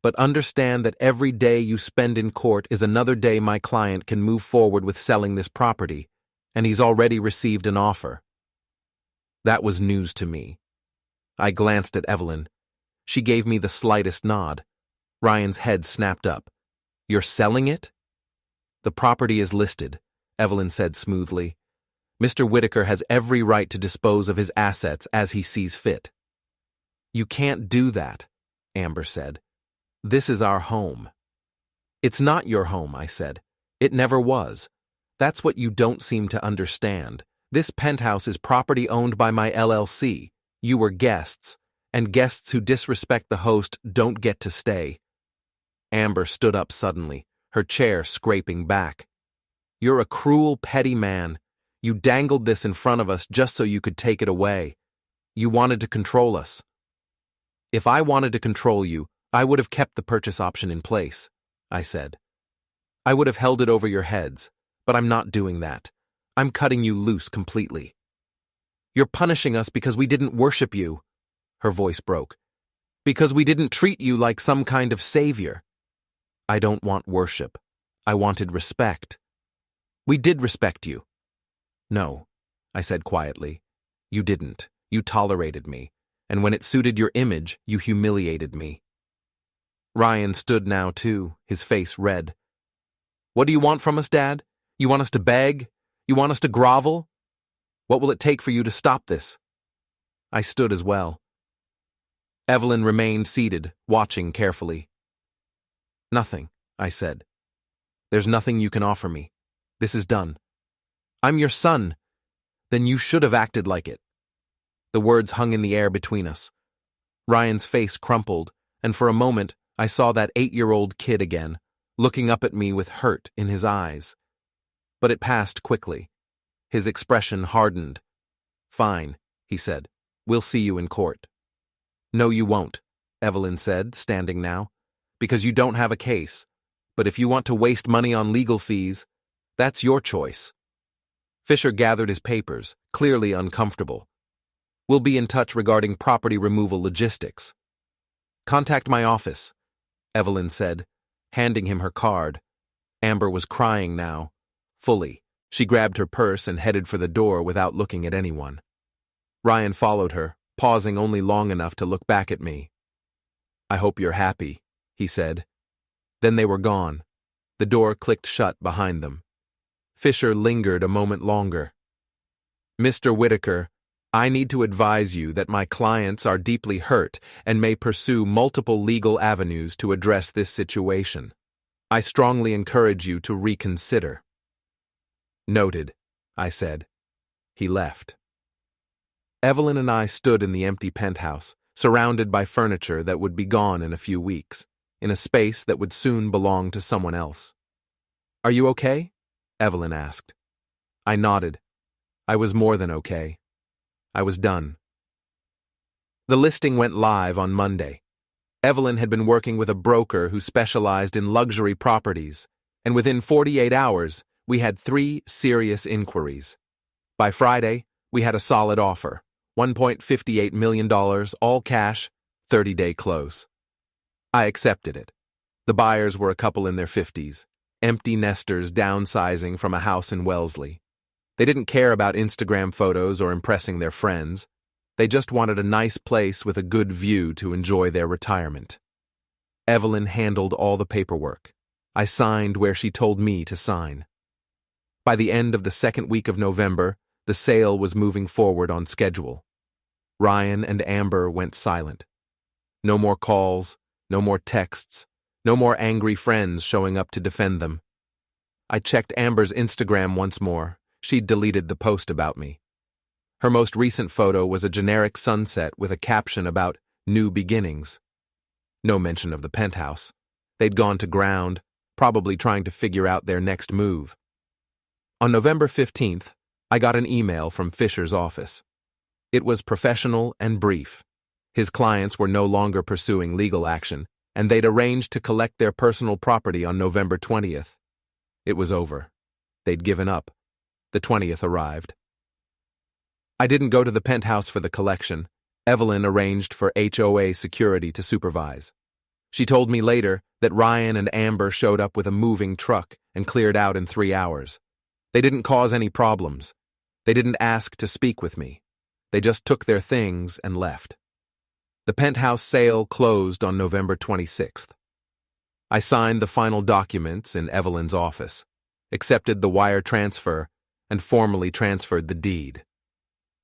But understand that every day you spend in court is another day my client can move forward with selling this property, and he's already received an offer. That was news to me. I glanced at Evelyn. She gave me the slightest nod. Ryan's head snapped up. You're selling it? The property is listed, Evelyn said smoothly. Mr. Whitaker has every right to dispose of his assets as he sees fit. You can't do that, Amber said. This is our home. It's not your home, I said. It never was. That's what you don't seem to understand. This penthouse is property owned by my LLC. You were guests, and guests who disrespect the host don't get to stay. Amber stood up suddenly, her chair scraping back. You're a cruel, petty man. You dangled this in front of us just so you could take it away. You wanted to control us. If I wanted to control you, I would have kept the purchase option in place, I said. I would have held it over your heads, but I'm not doing that. I'm cutting you loose completely. You're punishing us because we didn't worship you, her voice broke. Because we didn't treat you like some kind of savior. I don't want worship. I wanted respect. We did respect you. No, I said quietly. You didn't. You tolerated me. And when it suited your image, you humiliated me. Ryan stood now too, his face red. What do you want from us, Dad? You want us to beg? You want us to grovel? What will it take for you to stop this? I stood as well. Evelyn remained seated, watching carefully. Nothing, I said. There's nothing you can offer me. This is done. I'm your son. Then you should have acted like it. The words hung in the air between us. Ryan's face crumpled, and for a moment I saw that 8-year-old kid again, looking up at me with hurt in his eyes. But it passed quickly. His expression hardened. Fine, he said. We'll see you in court. No, you won't, Evelyn said, standing now, because you don't have a case. But if you want to waste money on legal fees, that's your choice. Fisher gathered his papers, clearly uncomfortable. We'll be in touch regarding property removal logistics. Contact my office, Evelyn said, handing him her card. Amber was crying now, fully. She grabbed her purse and headed for the door without looking at anyone. Ryan followed her, pausing only long enough to look back at me. I hope you're happy, he said. Then they were gone. The door clicked shut behind them. Fisher lingered a moment longer. Mr. Whitaker, I need to advise you that my clients are deeply hurt and may pursue multiple legal avenues to address this situation. I strongly encourage you to reconsider." "Noted," I said. He left. Evelyn and I stood in the empty penthouse, surrounded by furniture that would be gone in a few weeks, in a space that would soon belong to someone else. "Are you okay?" Evelyn asked. I nodded. I was more than okay. I was done. The listing went live on Monday. Evelyn had been working with a broker who specialized in luxury properties, and within 48 hours, we had 3 serious inquiries. By Friday, we had a solid offer, $1.58 million, all cash, 30-day close. I accepted it. The buyers were a couple in their 50s, empty nesters downsizing from a house in Wellesley. They didn't care about Instagram photos or impressing their friends. They just wanted a nice place with a good view to enjoy their retirement. Evelyn handled all the paperwork. I signed where she told me to sign. By the end of the second week of November, the sale was moving forward on schedule. Ryan and Amber went silent. No more calls, no more texts, no more angry friends showing up to defend them. I checked Amber's Instagram once more. She'd deleted the post about me. Her most recent photo was a generic sunset with a caption about new beginnings. No mention of the penthouse. They'd gone to ground, probably trying to figure out their next move. On November 15th, I got an email from Fisher's office. It was professional and brief. His clients were no longer pursuing legal action, and they'd arranged to collect their personal property on November 20th. It was over. They'd given up. The 20th arrived. I didn't go to the penthouse for the collection. Evelyn arranged for HOA security to supervise. She told me later that Ryan and Amber showed up with a moving truck and cleared out in 3 hours. They didn't cause any problems. They didn't ask to speak with me. They just took their things and left. The penthouse sale closed on November 26th. I signed the final documents in Evelyn's office, accepted the wire transfer, and formally transferred the deed.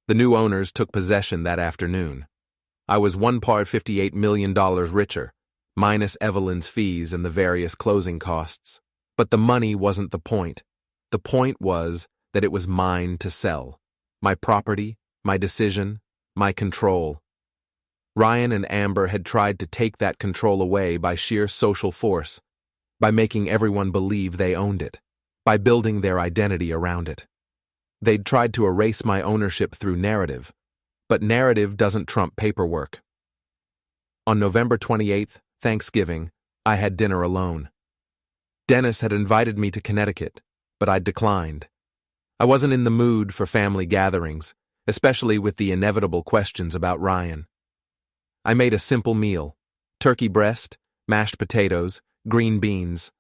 The new owners took possession that afternoon. I was $1.58 million richer, minus Evelyn's fees and the various closing costs. But the money wasn't the point. The point was that it was mine to sell. My property, my decision, my control. Ryan and Amber had tried to take that control away by sheer social force, by making everyone believe they owned it, by building their identity around it. They'd tried to erase my ownership through narrative, but narrative doesn't trump paperwork. On November 28th, Thanksgiving, I had dinner alone. Dennis had invited me to Connecticut, but I'd declined. I wasn't in the mood for family gatherings, especially with the inevitable questions about Ryan. I made a simple meal: turkey breast, mashed potatoes, green beans.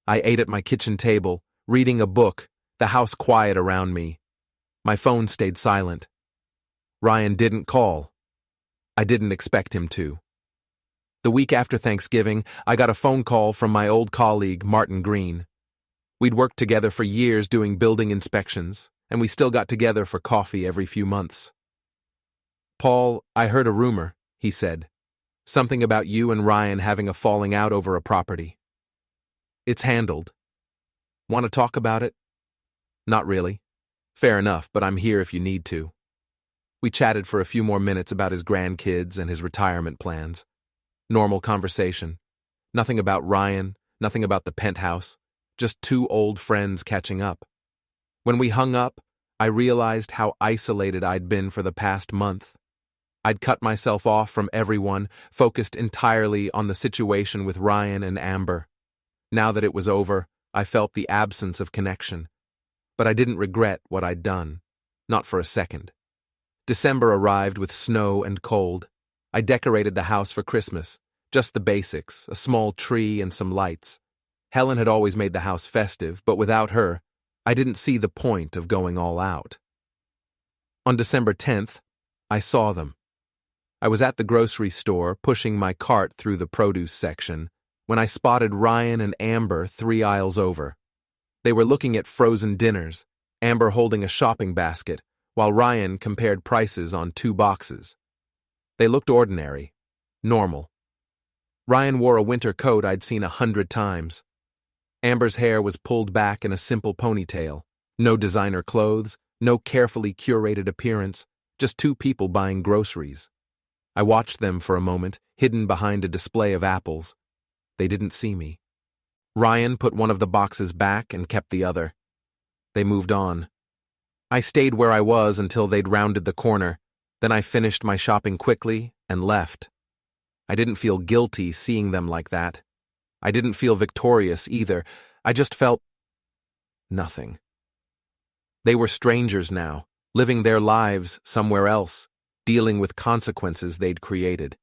I ate at my kitchen table, reading a book, the house quiet around me. My phone stayed silent. Ryan didn't call. I didn't expect him to. The week after Thanksgiving, I got a phone call from my old colleague, Martin Green. We'd worked together for years doing building inspections, and we still got together for coffee every few months. "Paul, I heard a rumor," he said. "Something about you and Ryan having a falling out over a property." "It's handled." "Want to talk about it?" "Not really." "Fair enough, but I'm here if you need to." We chatted for a few more minutes about his grandkids and his retirement plans. Normal conversation. Nothing about Ryan, nothing about the penthouse, just 2 old friends catching up. When we hung up, I realized how isolated I'd been for the past month. I'd cut myself off from everyone, focused entirely on the situation with Ryan and Amber. Now that it was over, I felt the absence of connection. But I didn't regret what I'd done. Not for a second. December arrived with snow and cold. I decorated the house for Christmas. Just the basics, a small tree and some lights. Helen had always made the house festive, but without her, I didn't see the point of going all out. On December 10th, I saw them. I was at the grocery store, pushing my cart through the produce section, when I spotted Ryan and Amber 3 aisles over. They were looking at frozen dinners, Amber holding a shopping basket, while Ryan compared prices on 2 boxes. They looked ordinary, normal. Ryan wore a winter coat I'd seen 100 times. Amber's hair was pulled back in a simple ponytail. No designer clothes, no carefully curated appearance, just 2 people buying groceries. I watched them for a moment, hidden behind a display of apples. They didn't see me. Ryan put one of the boxes back and kept the other. They moved on. I stayed where I was until they'd rounded the corner. Then I finished my shopping quickly and left. I didn't feel guilty seeing them like that. I didn't feel victorious either. I just felt nothing. They were strangers now, living their lives somewhere else, dealing with consequences they'd created.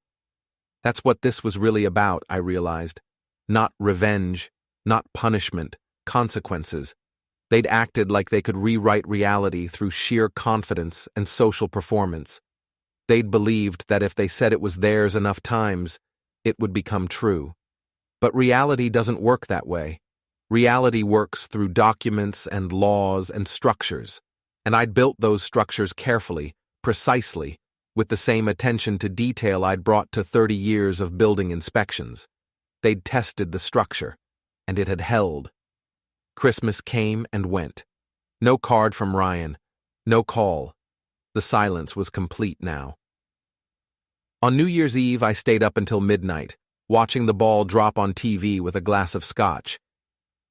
That's what this was really about, I realized. Not revenge, not punishment, consequences. They'd acted like they could rewrite reality through sheer confidence and social performance. They'd believed that if they said it was theirs enough times, it would become true. But reality doesn't work that way. Reality works through documents and laws and structures, and I'd built those structures carefully, precisely, with the same attention to detail I'd brought to 30 years of building inspections. They'd tested the structure, and it had held. Christmas came and went. No card from Ryan. No call. The silence was complete now. On New Year's Eve, I stayed up until midnight, watching the ball drop on TV with a glass of scotch.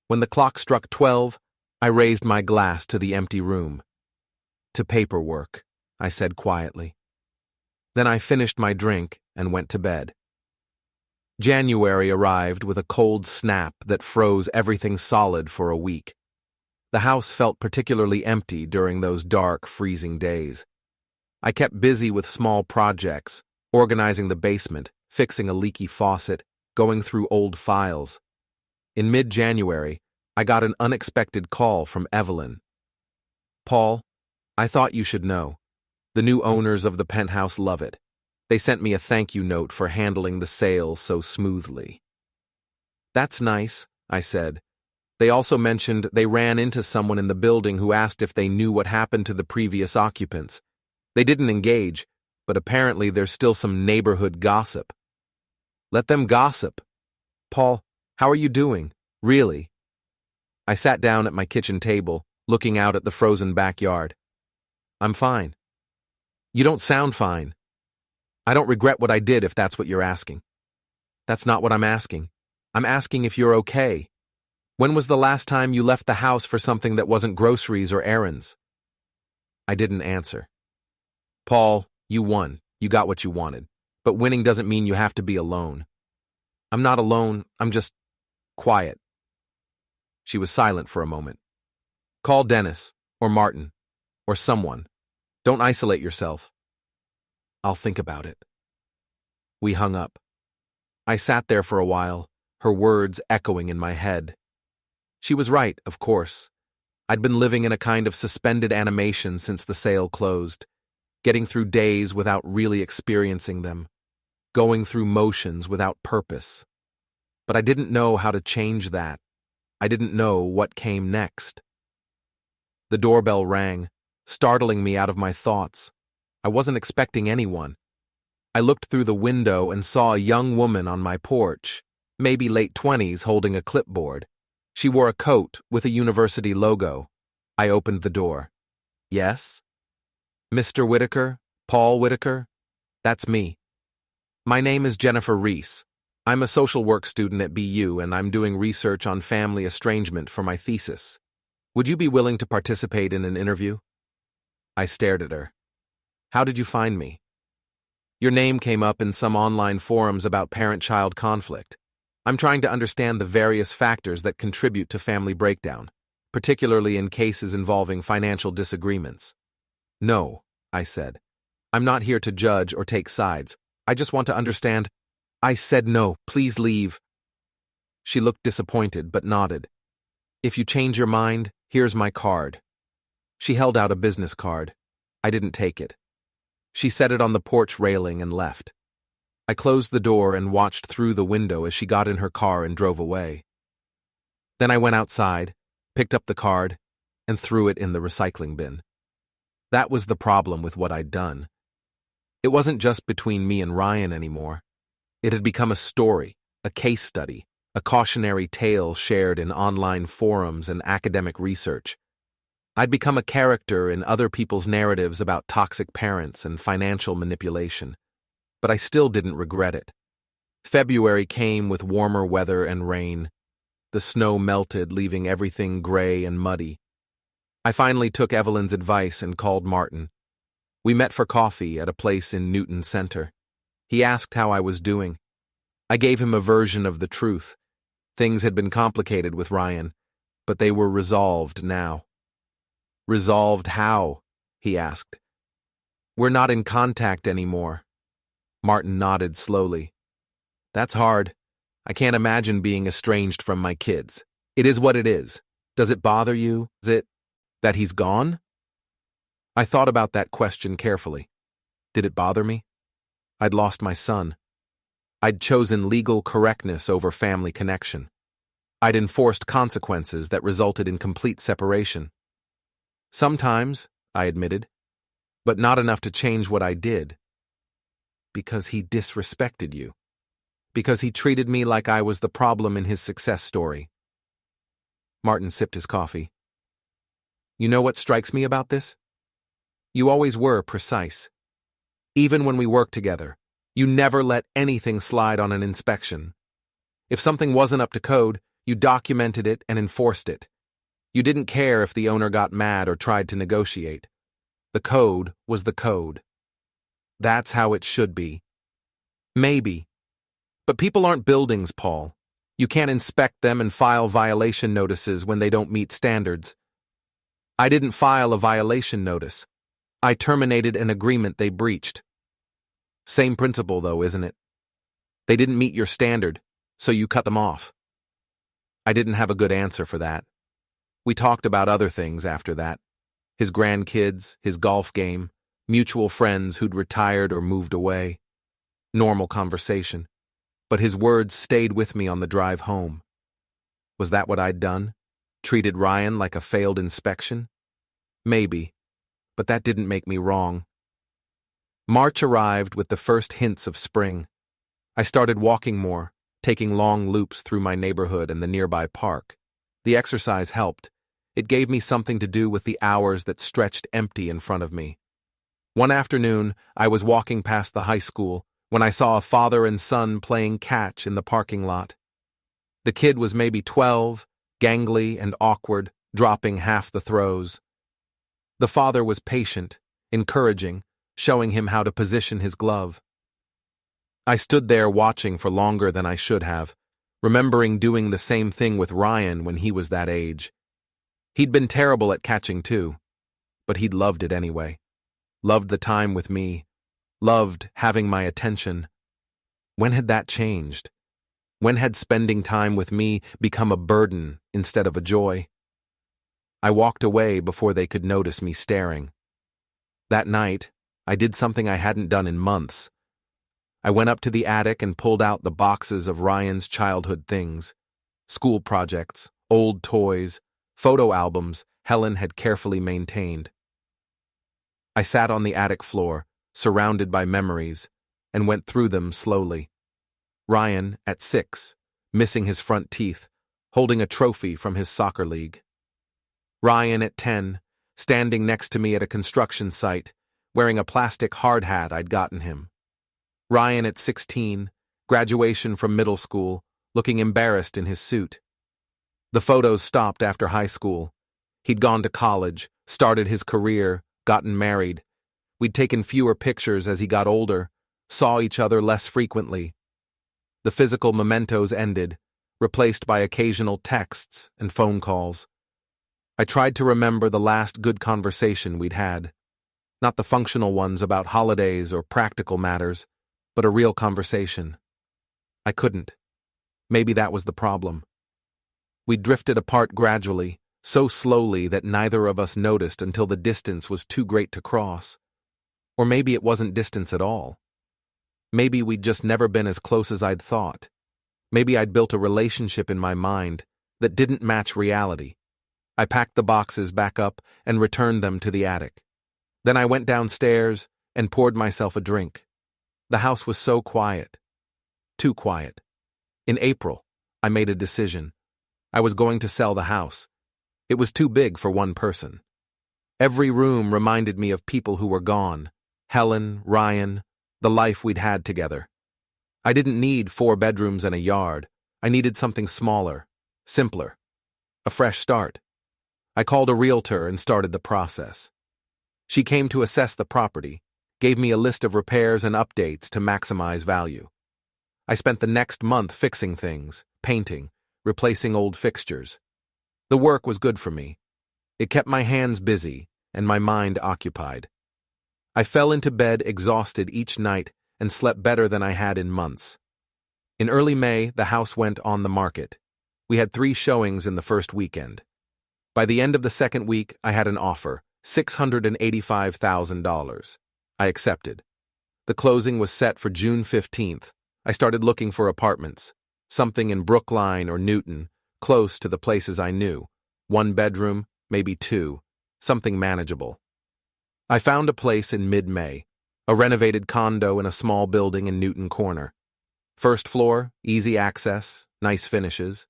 When the clock struck 12, I raised my glass to the empty room. To paperwork, I said quietly. Then I finished my drink and went to bed. January arrived with a cold snap that froze everything solid for a week. The house felt particularly empty during those dark, freezing days. I kept busy with small projects, organizing the basement, fixing a leaky faucet, going through old files. In mid-January, I got an unexpected call from Evelyn. "Paul, I thought you should know. The new owners of the Penthouse love it. They sent me a thank you note for handling the sale so smoothly." "That's nice," I said. They also mentioned they ran into someone in the building who asked if they knew what happened to the previous occupants. They didn't engage, but apparently there's still some neighborhood gossip. "Let them gossip. Paul, how are you doing? Really?" I sat down at my kitchen table, looking out at the frozen backyard. "I'm fine." "You don't sound fine." "I don't regret what I did if that's what you're asking." "That's not what I'm asking. I'm asking if you're okay. When was the last time you left the house for something that wasn't groceries or errands?" I didn't answer. "Paul, you won. You got what you wanted. But winning doesn't mean you have to be alone." "I'm not alone. I'm just quiet." She was silent for a moment. "Call Dennis, or Martin, or someone. Don't isolate yourself." "I'll think about it." We hung up. I sat there for a while, her words echoing in my head. She was right, of course. I'd been living in a kind of suspended animation since the sale closed, getting through days without really experiencing them, going through motions without purpose. But I didn't know how to change that. I didn't know what came next. The doorbell rang, startling me out of my thoughts. I wasn't expecting anyone. I looked through the window and saw a young woman on my porch, maybe late 20s, holding a clipboard. She wore a coat with a university logo. I opened the door. "Yes?" "Mr. Whitaker? Paul Whitaker?" "That's me." "My name is Jennifer Reese. I'm a social work student at BU and I'm doing research on family estrangement for my thesis. Would you be willing to participate in an interview?" I stared at her. "How did you find me?" "Your name came up in some online forums about parent-child conflict. I'm trying to understand the various factors that contribute to family breakdown, particularly in cases involving financial disagreements." "No," I said. "I'm not here to judge or take sides. I just want to understand." I said no, please leave. She looked disappointed but nodded. "If you change your mind, here's my card." She held out a business card. I didn't take it. She set it on the porch railing and left. I closed the door and watched through the window as she got in her car and drove away. Then I went outside, picked up the card, and threw it in the recycling bin. That was the problem with what I'd done. It wasn't just between me and Ryan anymore. It had become a story, a case study, a cautionary tale shared in online forums and academic research. I'd become a character in other people's narratives about toxic parents and financial manipulation. But I still didn't regret it. February came with warmer weather and rain. The snow melted, leaving everything gray and muddy. I finally took Evelyn's advice and called Martin. We met for coffee at a place in Newton Center. He asked how I was doing. I gave him a version of the truth. Things had been complicated with Ryan, but they were resolved now. Resolved how? He asked. We're not in contact anymore. Martin nodded slowly. That's hard. I can't imagine being estranged from my kids. It is what it is. Does it bother you? Is it that he's gone? I thought about that question carefully. Did it bother me? I'd lost my son. I'd chosen legal correctness over family connection. I'd enforced consequences that resulted in complete separation. Sometimes, I admitted, but not enough to change what I did. Because he disrespected you. Because he treated me like I was the problem in his success story. Martin sipped his coffee. You know what strikes me about this? You always were precise. Even when we worked together, you never let anything slide on an inspection. If something wasn't up to code, you documented it and enforced it. You didn't care if the owner got mad or tried to negotiate. The code was the code. That's how it should be. Maybe. But people aren't buildings, Paul. You can't inspect them and file violation notices when they don't meet standards. I didn't file a violation notice. I terminated an agreement they breached. Same principle, though, isn't it? They didn't meet your standard, so you cut them off. I didn't have a good answer for that. We talked about other things after that. His grandkids, his golf game, mutual friends who'd retired or moved away. Normal conversation. But his words stayed with me on the drive home. Was that what I'd done? Treated Ryan like a failed inspection? Maybe, but that didn't make me wrong. March arrived with the first hints of spring. I started walking more, taking long loops through my neighborhood and the nearby park. The exercise helped. It gave me something to do with the hours that stretched empty in front of me. One afternoon, I was walking past the high school when I saw a father and son playing catch in the parking lot. The kid was maybe 12, gangly and awkward, dropping half the throws. The father was patient, encouraging, showing him how to position his glove. I stood there watching for longer than I should have, remembering doing the same thing with Ryan when he was that age. He'd been terrible at catching too, but he'd loved it anyway. Loved the time with me. Loved having my attention. When had that changed? When had spending time with me become a burden instead of a joy? I walked away before they could notice me staring. That night, I did something I hadn't done in months. I went up to the attic and pulled out the boxes of Ryan's childhood things. School projects, old toys, photo albums Helen had carefully maintained. I sat on the attic floor, surrounded by memories, and went through them slowly. Ryan, at 6, missing his front teeth, holding a trophy from his soccer league. Ryan, at 10, standing next to me at a construction site, wearing a plastic hard hat I'd gotten him. Ryan, at 16, graduation from middle school, looking embarrassed in his suit. The photos stopped after high school. He'd gone to college, started his career, gotten married. We'd taken fewer pictures as he got older, saw each other less frequently. The physical mementos ended, replaced by occasional texts and phone calls. I tried to remember the last good conversation we'd had. Not the functional ones about holidays or practical matters, but a real conversation. I couldn't. Maybe that was the problem. We drifted apart gradually, so slowly that neither of us noticed until the distance was too great to cross. Or maybe it wasn't distance at all. Maybe we'd just never been as close as I'd thought. Maybe I'd built a relationship in my mind that didn't match reality. I packed the boxes back up and returned them to the attic. Then I went downstairs and poured myself a drink. The house was so quiet. Too quiet. In April, I made a decision. I was going to sell the house. It was too big for one person. Every room reminded me of people who were gone. Helen, Ryan, the life we'd had together. I didn't need 4 bedrooms and a yard. I needed something smaller, simpler. A fresh start. I called a realtor and started the process. She came to assess the property, gave me a list of repairs and updates to maximize value. I spent the next month fixing things, painting, replacing old fixtures. The work was good for me. It kept my hands busy and my mind occupied. I fell into bed exhausted each night and slept better than I had in months. In early May, the house went on the market. We had 3 showings in the first weekend. By the end of the second week, I had an offer, $685,000. I accepted. The closing was set for June 15th. I started looking for apartments, something in Brookline or Newton, close to the places I knew. 1 bedroom, maybe 2, something manageable. I found a place in mid-May, a renovated condo in a small building in Newton Corner. First floor, easy access, nice finishes.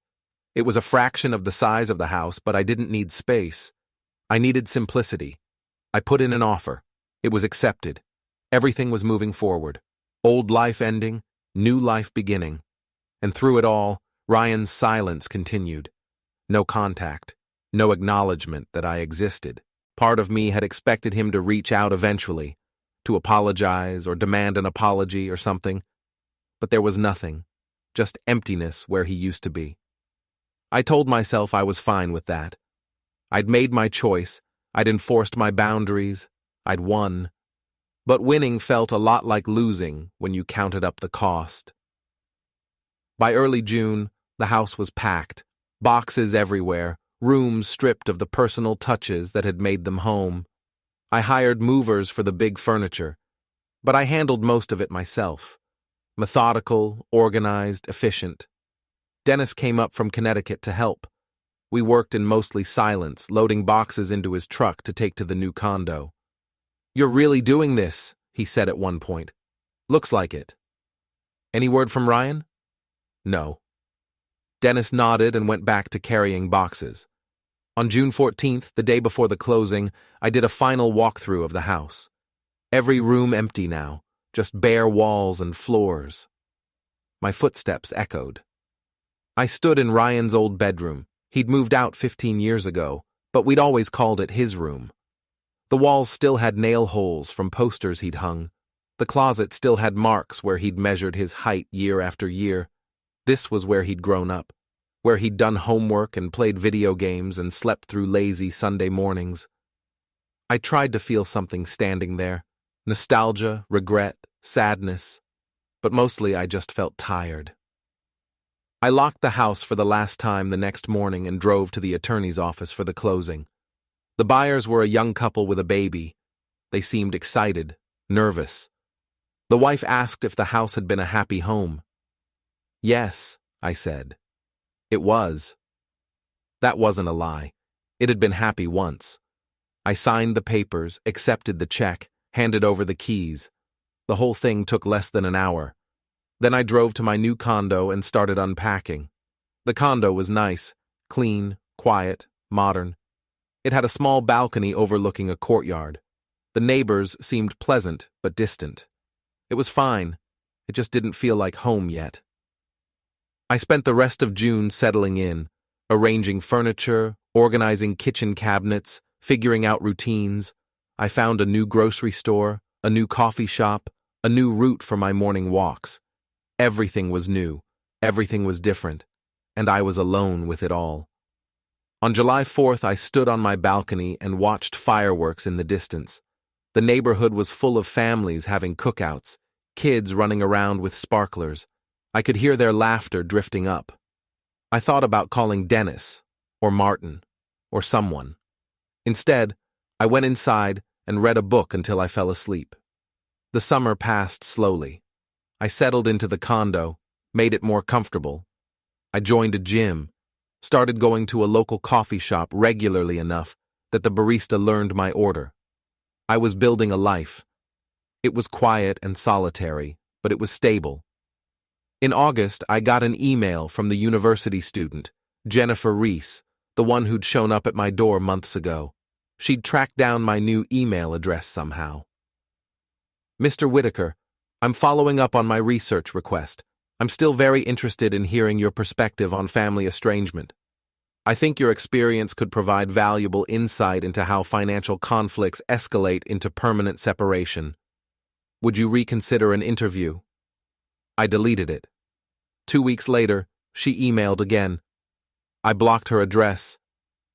It was a fraction of the size of the house, but I didn't need space. I needed simplicity. I put in an offer. It was accepted. Everything was moving forward. Old life ending, new life beginning. And through it all, Ryan's silence continued. No contact, no acknowledgement that I existed. Part of me had expected him to reach out eventually, to apologize or demand an apology or something. But there was nothing, just emptiness where he used to be. I told myself I was fine with that. I'd made my choice, I'd enforced my boundaries, I'd won. But winning felt a lot like losing when you counted up the cost. By early June, the house was packed, boxes everywhere, rooms stripped of the personal touches that had made them home. I hired movers for the big furniture, but I handled most of it myself. Methodical, organized, efficient. Dennis came up from Connecticut to help. We worked in mostly silence, loading boxes into his truck to take to the new condo. "You're really doing this," he said at one point. "Looks like it." "Any word from Ryan?" "No." Dennis nodded and went back to carrying boxes. On June 14th, the day before the closing, I did a final walkthrough of the house. Every room empty now, just bare walls and floors. My footsteps echoed. I stood in Ryan's old bedroom. He'd moved out 15 years ago, but we'd always called it his room. The walls still had nail holes from posters he'd hung. The closet still had marks where he'd measured his height year after year. This was where he'd grown up, where he'd done homework and played video games and slept through lazy Sunday mornings. I tried to feel something standing there. Nostalgia, regret, sadness. But mostly I just felt tired. I locked the house for the last time the next morning and drove to the attorney's office for the closing. The buyers were a young couple with a baby. They seemed excited, nervous. The wife asked if the house had been a happy home. "Yes," I said. "It was." That wasn't a lie. It had been happy once. I signed the papers, accepted the check, handed over the keys. The whole thing took less than an hour. Then I drove to my new condo and started unpacking. The condo was nice, clean, quiet, modern. It had a small balcony overlooking a courtyard. The neighbors seemed pleasant but distant. It was fine. It just didn't feel like home yet. I spent the rest of June settling in, arranging furniture, organizing kitchen cabinets, figuring out routines. I found a new grocery store, a new coffee shop, a new route for my morning walks. Everything was new, everything was different, and I was alone with it all. On July 4th, I stood on my balcony and watched fireworks in the distance. The neighborhood was full of families having cookouts, kids running around with sparklers. I could hear their laughter drifting up. I thought about calling Dennis, or Martin, or someone. Instead, I went inside and read a book until I fell asleep. The summer passed slowly. I settled into the condo, made it more comfortable. I joined a gym, started going to a local coffee shop regularly enough that the barista learned my order. I was building a life. It was quiet and solitary, but it was stable. In August, I got an email from the university student, Jennifer Reese, the one who'd shown up at my door months ago. She'd tracked down my new email address somehow. Mr. Whitaker, I'm following up on my research request. I'm still very interested in hearing your perspective on family estrangement. I think your experience could provide valuable insight into how financial conflicts escalate into permanent separation. Would you reconsider an interview? I deleted it. 2 weeks later, she emailed again. I blocked her address.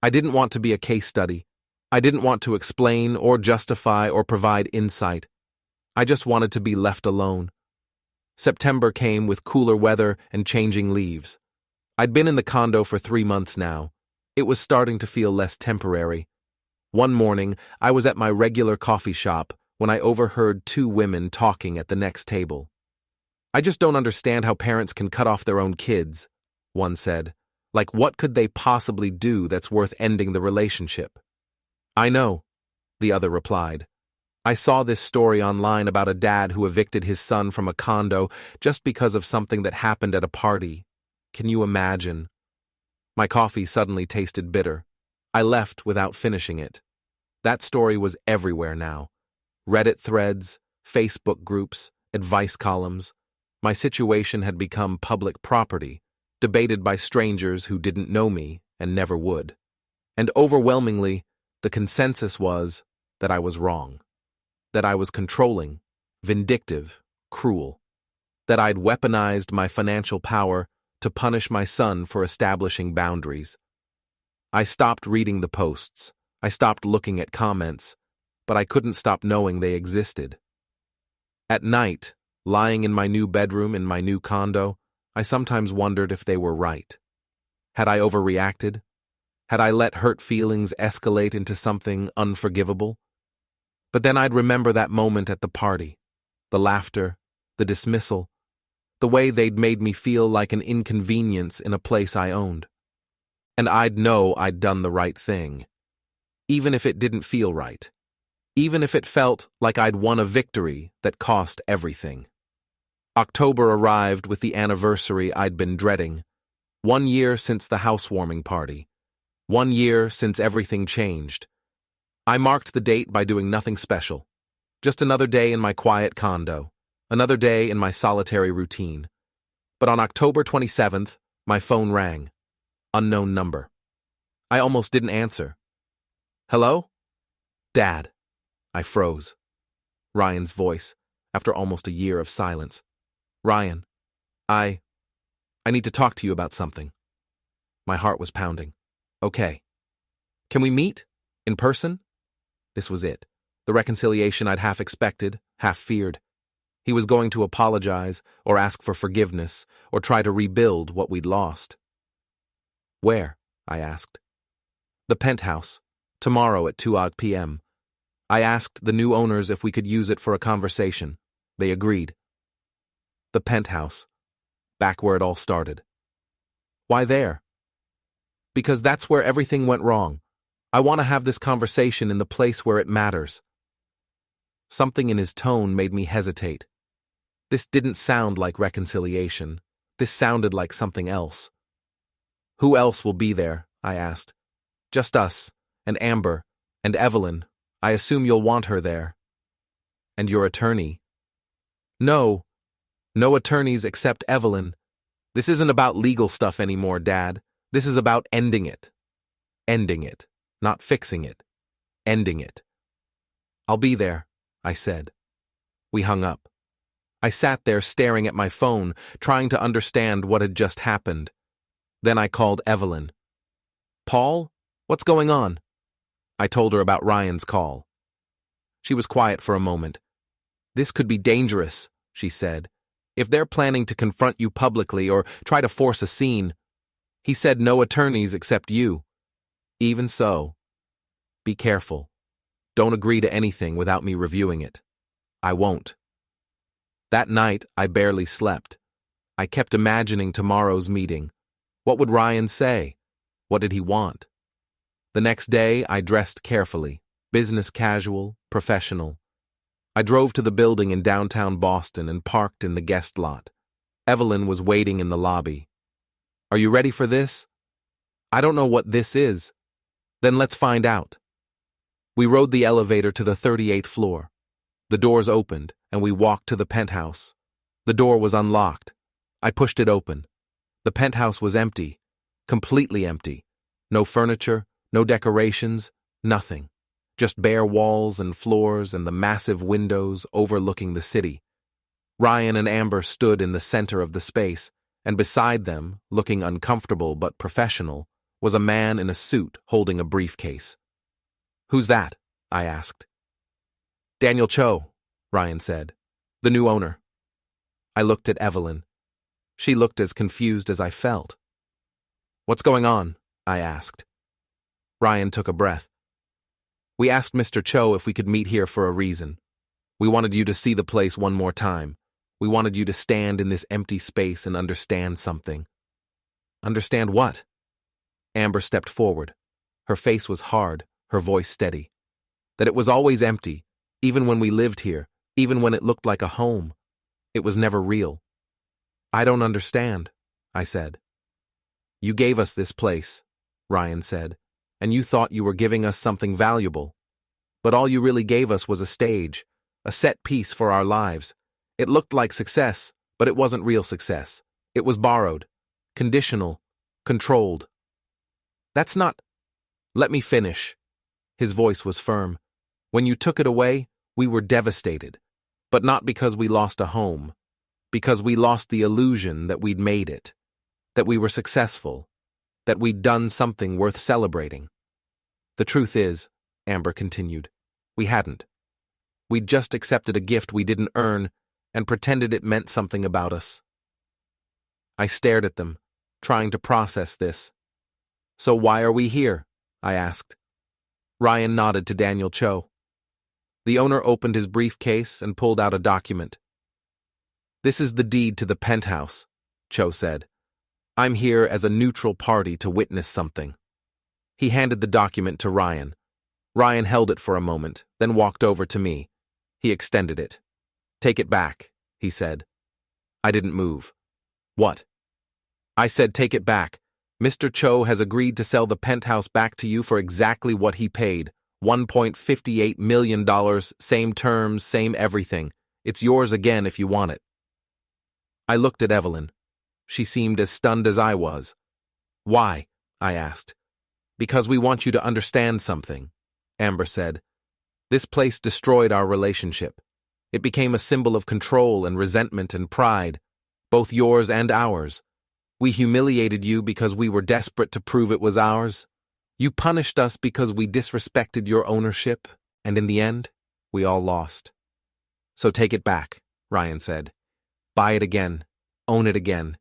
I didn't want to be a case study. I didn't want to explain or justify or provide insight. I just wanted to be left alone. September came with cooler weather and changing leaves. I'd been in the condo for 3 months now. It was starting to feel less temporary. One morning, I was at my regular coffee shop when I overheard 2 women talking at the next table. I just don't understand how parents can cut off their own kids, one said. Like, what could they possibly do that's worth ending the relationship? I know, the other replied. I saw this story online about a dad who evicted his son from a condo just because of something that happened at a party. Can you imagine? My coffee suddenly tasted bitter. I left without finishing it. That story was everywhere now. Reddit threads, Facebook groups, advice columns. My situation had become public property, debated by strangers who didn't know me and never would. And overwhelmingly, the consensus was that I was wrong. That I was controlling, vindictive, cruel. That I'd weaponized my financial power to punish my son for establishing boundaries. I stopped reading the posts. I stopped looking at comments, but I couldn't stop knowing they existed. At night, lying in my new bedroom in my new condo, I sometimes wondered if they were right. Had I overreacted? Had I let hurt feelings escalate into something unforgivable? But then I'd remember that moment at the party, the laughter, the dismissal, the way they'd made me feel like an inconvenience in a place I owned. And I'd know I'd done the right thing, even if it didn't feel right, even if it felt like I'd won a victory that cost everything. October arrived with the anniversary I'd been dreading. 1 year since the housewarming party. 1 year since everything changed. I marked the date by doing nothing special. Just another day in my quiet condo. Another day in my solitary routine. But on October 27th, my phone rang. Unknown number. I almost didn't answer. Hello? Dad. I froze. Ryan's voice, after almost a year of silence. Ryan, I need to talk to you about something. My heart was pounding. Okay. Can we meet? In person? This was it. The reconciliation I'd half expected, half feared. He was going to apologize, or ask for forgiveness, or try to rebuild what we'd lost. Where? I asked. The Penthouse. Tomorrow at 2 p.m. I asked the new owners if we could use it for a conversation. They agreed. The Penthouse. Back where it all started. Why there? Because that's where everything went wrong. I want to have this conversation in the place where it matters. Something in his tone made me hesitate. This didn't sound like reconciliation. This sounded like something else. Who else will be there? I asked. Just us, and Amber, and Evelyn. I assume you'll want her there. And your attorney? No attorneys except Evelyn. This isn't about legal stuff anymore, Dad. This is about ending it. Ending it. Not fixing it. Ending it. I'll be there, I said. We hung up. I sat there staring at my phone, trying to understand what had just happened. Then I called Evelyn. Paul? What's going on? I told her about Ryan's call. She was quiet for a moment. This could be dangerous, she said. If they're planning to confront you publicly or try to force a scene. He said no attorneys except you. Even so, be careful. Don't agree to anything without me reviewing it. I won't. That night, I barely slept. I kept imagining tomorrow's meeting. What would Ryan say? What did he want? The next day, I dressed carefully. Business casual, professional. I drove to the building in downtown Boston and parked in the guest lot. Evelyn was waiting in the lobby. "Are you ready for this?" "I don't know what this is." "Then let's find out." We rode the elevator to the 38th floor. The doors opened, and we walked to the penthouse. The door was unlocked. I pushed it open. The penthouse was empty, completely empty. No furniture, no decorations, nothing. Just bare walls and floors and the massive windows overlooking the city. Ryan and Amber stood in the center of the space, and beside them, looking uncomfortable but professional, was a man in a suit holding a briefcase. "Who's that?" I asked. "Daniel Cho," Ryan said. "The new owner." I looked at Evelyn. She looked as confused as I felt. "What's going on?" I asked. Ryan took a breath. "We asked Mr. Cho if we could meet here for a reason. We wanted you to see the place one more time. We wanted you to stand in this empty space and understand something." "Understand what?" Amber stepped forward. Her face was hard, her voice steady. "That it was always empty, even when we lived here, even when it looked like a home. It was never real." "I don't understand," I said. "You gave us this place," Ryan said, "and you thought you were giving us something valuable. But all you really gave us was a stage, a set piece for our lives. It looked like success, but it wasn't real success. It was borrowed, conditional, controlled." "That's not—" "Let me finish." His voice was firm. "When you took it away, we were devastated. But not because we lost a home. Because we lost the illusion that we'd made it. That we were successful. That we'd done something worth celebrating. The truth is," Amber continued, "we hadn't. We'd just accepted a gift we didn't earn and pretended it meant something about us." I stared at them, trying to process this. "So why are we here?" I asked. Ryan nodded to Daniel Cho. The owner opened his briefcase and pulled out a document. "This is the deed to the penthouse," Cho said. "I'm here as a neutral party to witness something." He handed the document to Ryan. Ryan held it for a moment, then walked over to me. He extended it. "Take it back," he said. I didn't move. "What?" I said, "Take it back. Mr. Cho has agreed to sell the penthouse back to you for exactly what he paid. $1.58 million, same terms, same everything. It's yours again if you want it." I looked at Evelyn. She seemed as stunned as I was. "Why?" I asked. "Because we want you to understand something," Amber said. "This place destroyed our relationship. It became a symbol of control and resentment and pride, both yours and ours. We humiliated you because we were desperate to prove it was ours. You punished us because we disrespected your ownership, and in the end, we all lost. So take it back," Ryan said. "Buy it again, own it again,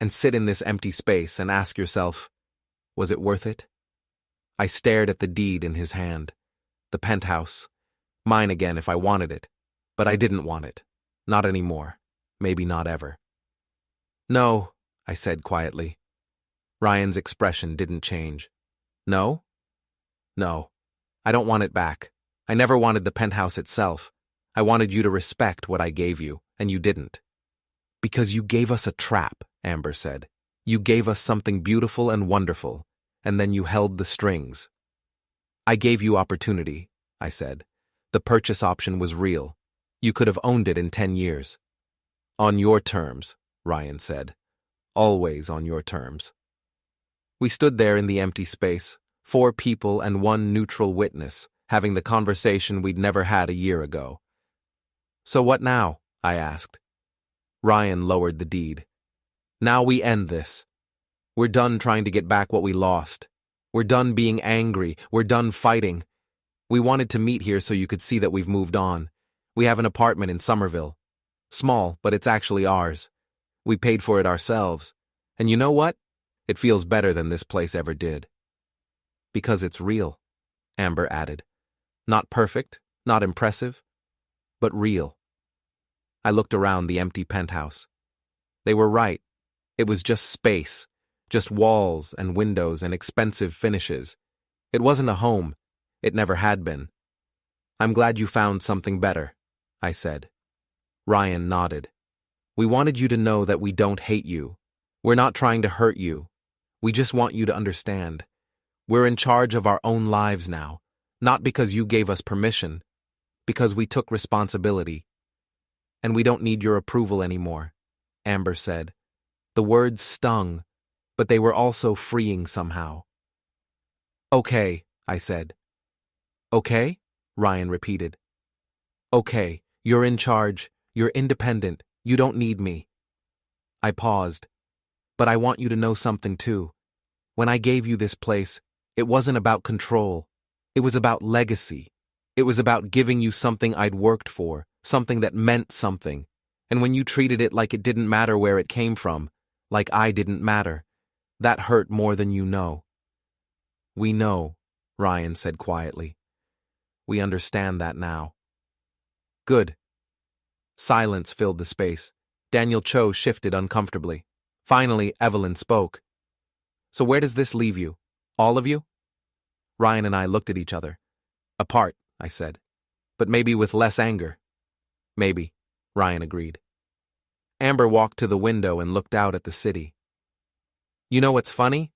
and sit in this empty space and ask yourself, was it worth it?" I stared at the deed in his hand. The penthouse. Mine again if I wanted it. But I didn't want it. Not anymore. Maybe not ever. "No," I said quietly. Ryan's expression didn't change. "No?" "No. I don't want it back. I never wanted the penthouse itself. I wanted you to respect what I gave you, and you didn't." "Because you gave us a trap," Amber said. "You gave us something beautiful and wonderful, and then you held the strings." "I gave you opportunity," I said. "The purchase option was real. You could have owned it in 10 years. "On your terms," Ryan said. "Always on your terms." We stood there in the empty space, 4 people and 1 neutral witness, having the conversation we'd never had a year ago. "So what now?" I asked. Ryan lowered the deed. "Now we end this. We're done trying to get back what we lost. We're done being angry. We're done fighting. We wanted to meet here so you could see that we've moved on. We have an apartment in Somerville. Small, but it's actually ours. We paid for it ourselves. And you know what? It feels better than this place ever did." "Because it's real," Amber added. "Not perfect, not impressive, but real." I looked around the empty penthouse. They were right. It was just space, just walls and windows and expensive finishes. It wasn't a home. It never had been. I'm glad you found something better, I said. Ryan nodded. We wanted you to know that we don't hate you. We're not trying to hurt you. We just want you to understand. We're in charge of our own lives now, not because you gave us permission, because we took responsibility. And we don't need your approval anymore, Amber said. The words stung, but they were also freeing somehow. Okay, I said. Okay? Ryan repeated. Okay, you're in charge, you're independent, you don't need me. I paused. But I want you to know something too. When I gave you this place, it wasn't about control. It was about legacy. It was about giving you something I'd worked for, something that meant something. And when you treated it like it didn't matter where it came from, like I didn't matter, that hurt more than you know. We know, Ryan said quietly. We understand that now. Good. Silence filled the space. Daniel Cho shifted uncomfortably. Finally, Evelyn spoke. So where does this leave you? All of you? Ryan and I looked at each other. Apart, I said. But maybe with less anger. Maybe, Ryan agreed. Amber walked to the window and looked out at the city. You know what's funny?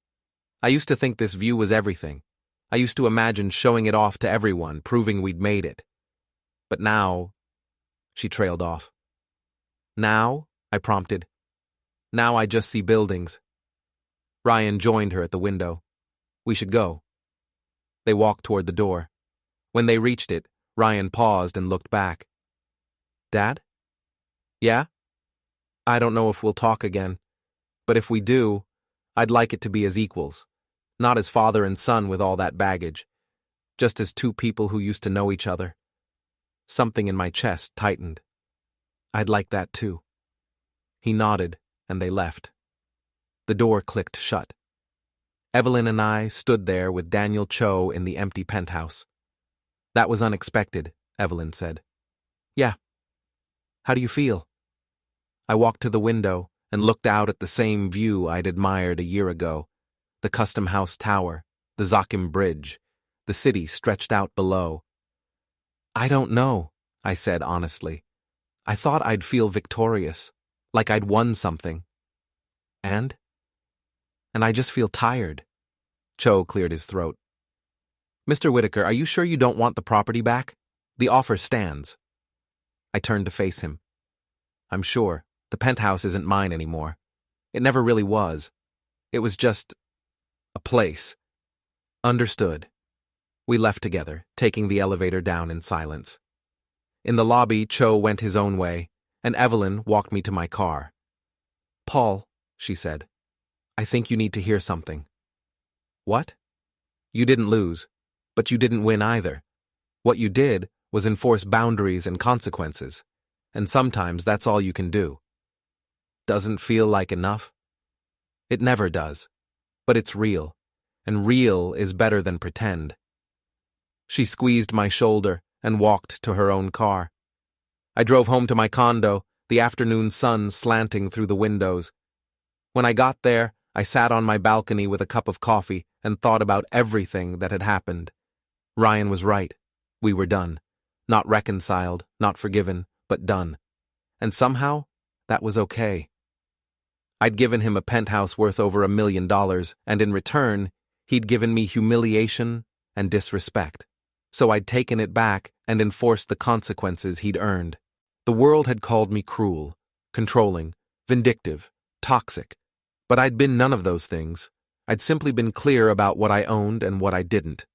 I used to think this view was everything. I used to imagine showing it off to everyone, proving we'd made it. But now... She trailed off. Now? I prompted. Now I just see buildings. Ryan joined her at the window. We should go. They walked toward the door. When they reached it, Ryan paused and looked back. Dad? Yeah? I don't know if we'll talk again, but if we do, I'd like it to be as equals. Not as father and son with all that baggage, just as two people who used to know each other. Something in my chest tightened. I'd like that too. He nodded, and they left. The door clicked shut. Evelyn and I stood there with Daniel Cho in the empty penthouse. That was unexpected, Evelyn said. Yeah. How do you feel? I walked to the window and looked out at the same view I'd admired a year ago. The Custom House Tower, the Zakim Bridge, the city stretched out below. I don't know, I said honestly. I thought I'd feel victorious, like I'd won something. And I just feel tired. Cho cleared his throat. Mr. Whitaker, are you sure you don't want the property back? The offer stands. I turned to face him. I'm sure. The penthouse isn't mine anymore. It never really was. It was just a place. Understood. We left together, taking the elevator down in silence. In the lobby, Cho went his own way, and Evelyn walked me to my car. Paul, she said, I think you need to hear something. What? You didn't lose, but you didn't win either. What you did was enforce boundaries and consequences, and sometimes that's all you can do. Doesn't feel like enough? It never does, but it's real, and real is better than pretend. She squeezed my shoulder and walked to her own car. I drove home to my condo, the afternoon sun slanting through the windows. When I got there, I sat on my balcony with a cup of coffee and thought about everything that had happened. Ryan was right. We were done. Not reconciled, not forgiven, but done. And somehow, that was okay. I'd given him a penthouse worth over $1 million, and in return, he'd given me humiliation and disrespect. So I'd taken it back and enforced the consequences he'd earned. The world had called me cruel, controlling, vindictive, toxic. But I'd been none of those things. I'd simply been clear about what I owned and what I didn't.